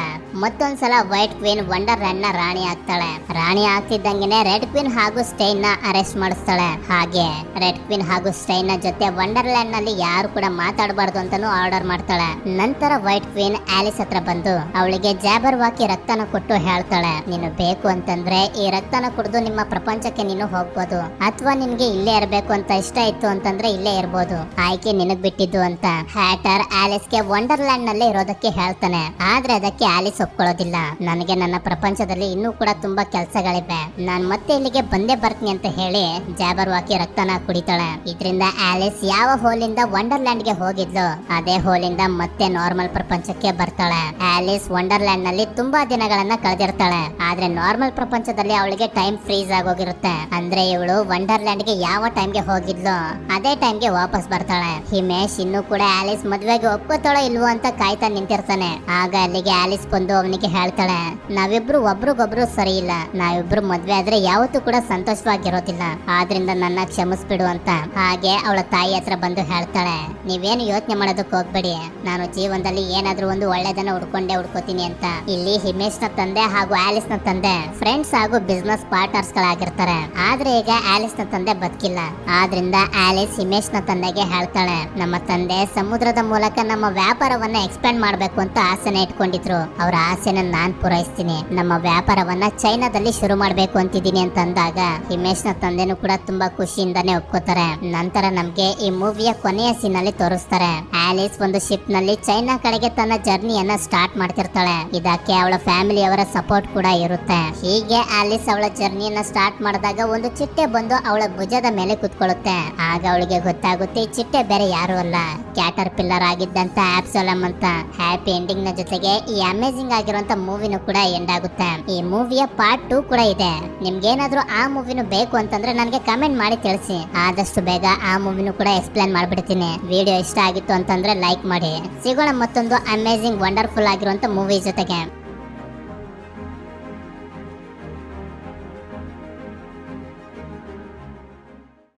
ಮತ್ತೊಂದ್ಸಲ ವೈಟ್ ಕ್ವೀನ್ ವಂಡರ್ಲ್ಯಾಂಡ್ ನ ರಾಣಿ ಆಗ್ತಾಳೆ. ರಾಣಿ ಆಗ್ತಿದ್ದಂಗೆನೆ ರೆಡ್ ಕ್ವೀನ್ ಹಾಗೂ ಸ್ಟೈನ್ ನ ಅರೆಸ್ಟ್ ಮಾಡಿಸ್ತಾಳೆ. ಹಾಗೆ ರೆಡ್ ಕ್ವೀನ್ ಹಾಗೂ ಸ್ಟೈನ್ ನ ಜೊತೆ ವಂಡರ್ಲ್ಯಾಂಡ್ ನಲ್ಲಿ ಯಾರು ಕೂಡ ಮಾತಾಡಬಾರ್ದು ಅಂತಾನು ಆರ್ಡರ್ ಮಾಡ್ತಾಳೆ. ನಂತರ ವೈಟ್ ಕ್ವೀನ್ ಆಲಿಸ್ ಹತ್ರ ಬಂದು ಅವಳಿಗೆ ಜಾಬರ್ ವಾಕಿ ರಕ್ತನ ಕೊಟ್ಟು ಹೇಳ್ತಾಳೆ, ನೀನು ಬೇಕು ಅಂತಂದ್ರೆ ಈ ರಕ್ತನ ಕುಡಿದು ನಿಮ್ಮ ಪ್ರಪಂಚಕ್ಕೆ ನೀನು ಹೋಗ್ಬೋದು, ಅಥವಾ ನಿನ್ಗೆ ಇಲ್ಲೇ ಇರಬೇಕು ಅಂತ ಇಷ್ಟ ಇತ್ತು ಅಂತಂದ್ರೆ ಇಲ್ಲೇ ಇರ್ಬೋದು, ಆಯ್ಕೆ ನಿನಗ್ ಬಿಟ್ಟಿದ್ದು ಅಂತ. ಹ್ಯಾಟರ್ ಆಲಿಸ್ ಗೆ ವಂಡರ್ಲ್ಯಾಂಡ್ ನಲ್ಲಿ ಇರೋದಕ್ಕೆ ಹೇಳ್ತಾನೆ. ಆದ್ರೆ ಅದಕ್ಕೆ ಆಲಿಸ್ ಒಪ್ಕೊಳ್ಳೋದಿಲ್ಲ. ನನಗೆ ನನ್ನ ಪ್ರಪಂಚದಲ್ಲಿ ಇನ್ನೂ ಕೂಡ ತುಂಬಾ ಕೆಲಸಗಳಿವೆ, ನಾನ್ ಮತ್ತೆ ಇಲ್ಲಿಗೆ ಬಂದೇ ಬರ್ತೀನಿ ಅಂತ ಹೇಳಿ ಜಾಬರ್ ವಾಕಿ ರಕ್ತನ ಕುಡಿತಾಳೆ. ಇದರಿಂದ ಆಲಿಸ್ ಯಾವ ಹೋಲಿಂದ ವಂಡರ್ಲ್ಯಾಂಡ್ ಗೆ ಹೋಗಿದ್ಲು ಅದೇ ಹೋಲಿಂದ ಮತ್ತೆ ನಾರ್ಮಲ್ ಪ್ರಪಂಚಕ್ಕೆ ಬರ್ತಾಳೆ. ಆಲಿಸ್ ವಂಡರ್ಲ್ಯಾಂಡ್ ನಲ್ಲಿ ತುಂಬಾ ದಿನಗಳನ್ನ ಕಳೆದಿರ್ತಾಳೆ. ಆದ್ರೆ ನಾರ್ಮಲ್ ಪ್ರಪಂಚದಲ್ಲಿ ಅವಳಿಗೆ ಟೈಮ್ ಫ್ರೀಸ್ ಆಗೋಗಿರುತ್ತೆ. ಅಂದ್ರೆ ಇವಳು ವಂಡರ್ಲ್ಯಾಂಡ್ ಗೆ ಯಾವ ಟೈಮ್ ಗೆ ಹೋಗಿದ್ಲು ಅದೇ ಟೈಮ್ ಗೆ ವಾಪಸ್ ಬರ್ತಾಳೆ. ಹಿಮೇಶ್ ಇನ್ನೂ ಕೂಡ ಆಲಿಸ್ ಮದ್ವೆಗೆ ಒಪ್ಕೋತಾಳೋ ಇಲ್ವೋ ಅಂತ ಕಾಯ್ತಾ ನಿಂತಿರ್ತಾನೆ. ಆಗ ಅಲ್ಲಿಗೆ ಆಲಿಸ್ ಬಂದು ಅವನಿಗೆ ಹೇಳ್ತಾಳೆ, ನಾವಿಬ್ರು ಒಬ್ರಿಗೊಬ್ರು ಸರಿ ಇಲ್ಲ, ನಾವಿಬ್ರು ಮದ್ವೆ ಆದ್ರೆ ಯಾವತ್ತೂ ಕೂಡ ಸಂತೋಷವಾಗಿರೋದಿಲ್ಲ, ಆದ್ರಿಂದ ನನ್ನ ಕ್ಷಮಿಸ್ಬಿಡು ಅಂತ. ಹಾಗೆ ಅವಳ ತಾಯಿ ಹತ್ರ ಬಂದು ಹೇಳ್ತಾಳೆ, ನೀವೇನು ಯೋಚನೆ ಮಾಡೋದಕ್ಕೆ ಹೋಗ್ಬೇಡಿ, ನಾನು ಜೀವನದಲ್ಲಿ ಏನಾದ್ರೂ ಒಂದು ಒಳ್ಳೆದನ್ನ ಹುಡ್ಕೋತೀನಿ ಅಂತ. ಇಲ್ಲಿ ಹಿಮೇಶ್ ನ ತಂದೆ ಹಾಗೂ ಆಲಿಸ್ ನ ತಂದೆ ಫ್ರೆಂಡ್ಸ್ ಹಾಗೂ ಬಿಸ್ನೆಸ್ ಪಾರ್ಟ್ನರ್ಸ್ ಗಳಾಗಿರ್ತಾರೆ. ಆದ್ರೆ ಈಗ ಆಲಿಸ್ ನ ತಂದೆ ಬದುಕಿಲ್ಲ, ಆದ್ರಿಂದ ಆಲಿಸ್ ಹಿಮೇಶ್ ನ ತಂದೆಗೆ ಹೇಳ್ತಾಳೆ, ನಮ್ಮ ತಂದೆ ಸಮುದ್ರದ ಮೂಲಕ ನಮ್ಮ ವ್ಯಾಪಾರವನ್ನ ಎಕ್ಸ್ಪ್ಯಾಂಡ್ ಮಾಡ್ಬೇಕು ಅಂತ ಆಸೆನ ಇಟ್ಕೊಂಡಿದ್ರು, ಅವ್ರ ಆಸೆನ ನಾನ್ ಪೂರೈಸ್ತೀನಿ, ನಮ್ಮ ವ್ಯಾಪಾರವನ್ನ ಚೈನಾದಲ್ಲಿ ಶುರು ಮಾಡ್ಬೇಕು ಅಂತಿದ್ದೀನಿ ಅಂತ ಅಂದಾಗ ಹಿಮೇಶ್ ನ ತಂದೆನೂ ಕೂಡ ತುಂಬಾ ಖುಷಿಯಿಂದಾನೇ ಒಪ್ಕೋತಾರೆ. ನಂತರ ನಮ್ಗೆ ಈ ಮೂವಿಯ ಕೊನೆಯ ಸೀನ್ ಅಲ್ಲಿ ತೋರಿಸ್ತಾರೆ, ಆಲಿಸ್ ಒಂದು ಶಿಪ್ ನಲ್ಲಿ ಚೈನಾ ಕಡೆಗೆ ತನ್ನ ಜರ್ನಿಯನ್ನ ಸ್ಟಾರ್ಟ್ ಮಾಡ್ತಿರ್ತಾಳೆ. ಇದಕ್ಕೆ ಅವಳ ಫ್ಯಾಮಿಲಿ ಅವರ ಸಪೋರ್ಟ್ ಕೂಡ ಇರುತ್ತೆ. ಹೀಗೆ ಆಲಿಸ್ ಅವಳ ಜರ್ನಿಯನ್ನ ಸ್ಟಾರ್ಟ್ ಮಾಡಿದಾಗ ಒಂದು ಚಿಟ್ಟೆ ಬಂದು ಅವಳ ಭುಜದ ಮೇಲೆ ಕುತ್ಕೊಳ್ಳುತ್ತೆ. ಆಗ ಅವಳಿಗೆ ಗೊತ್ತಾಗುತ್ತೆ ಈ ಚಿಟ್ಟೆ ಬೇರೆ ಯಾರು ಅಲ್ಲ, ಕ್ಯಾಟರ್ ಪಿಲ್ಲರ್ ಆಗಿದ್ದಂತ ಆಬ್ಸಲಮ್ ಅಂತ. ಹ್ಯಾಪಿ ಎಂಡಿಂಗ್ ನ ಜೊತೆಗೆ ಈ ಅಮೇಜಿಂಗ್ ಆಗಿರುವಂತ ಮೂವಿನೂ ಕೂಡ ಎಂಡ್ ಆಗುತ್ತೆ. ಈ ಮೂವಿಯ ಪಾರ್ಟ್ 2 ಕೂಡ ಇದೆ. ನಿಮ್ಗೇನಾದ್ರೂ ಆ ಮೂವಿನೂ ಬೇಕು ಅಂತಂದ್ರೆ ನನಗೆ ಕಮೆಂಟ್ ಮಾಡಿ ತಿಳಿಸಿ, ಆದಷ್ಟು ಬೇಗ ಆ ಮೂವಿನೂ ಕೂಡ ಎಕ್ಸ್ಪ್ಲೇನ್ ಮಾಡ್ಬಿಡ್ತೀನಿ. ವಿಡಿಯೋ ಇಷ್ಟ ಆಗಿತ್ತು ಅಂತಂದ್ರೆ ಲೈಕ್ ಮಾಡಿ. ಸಿಗೋಣ ಮತ್ತೊಂದು ಅಮೇಜಿಂಗ್ ವಂಡರ್ಫುಲ್ ಆಗಿರುವಂತ ಮೂವಿ ಜೊತೆಗೆ.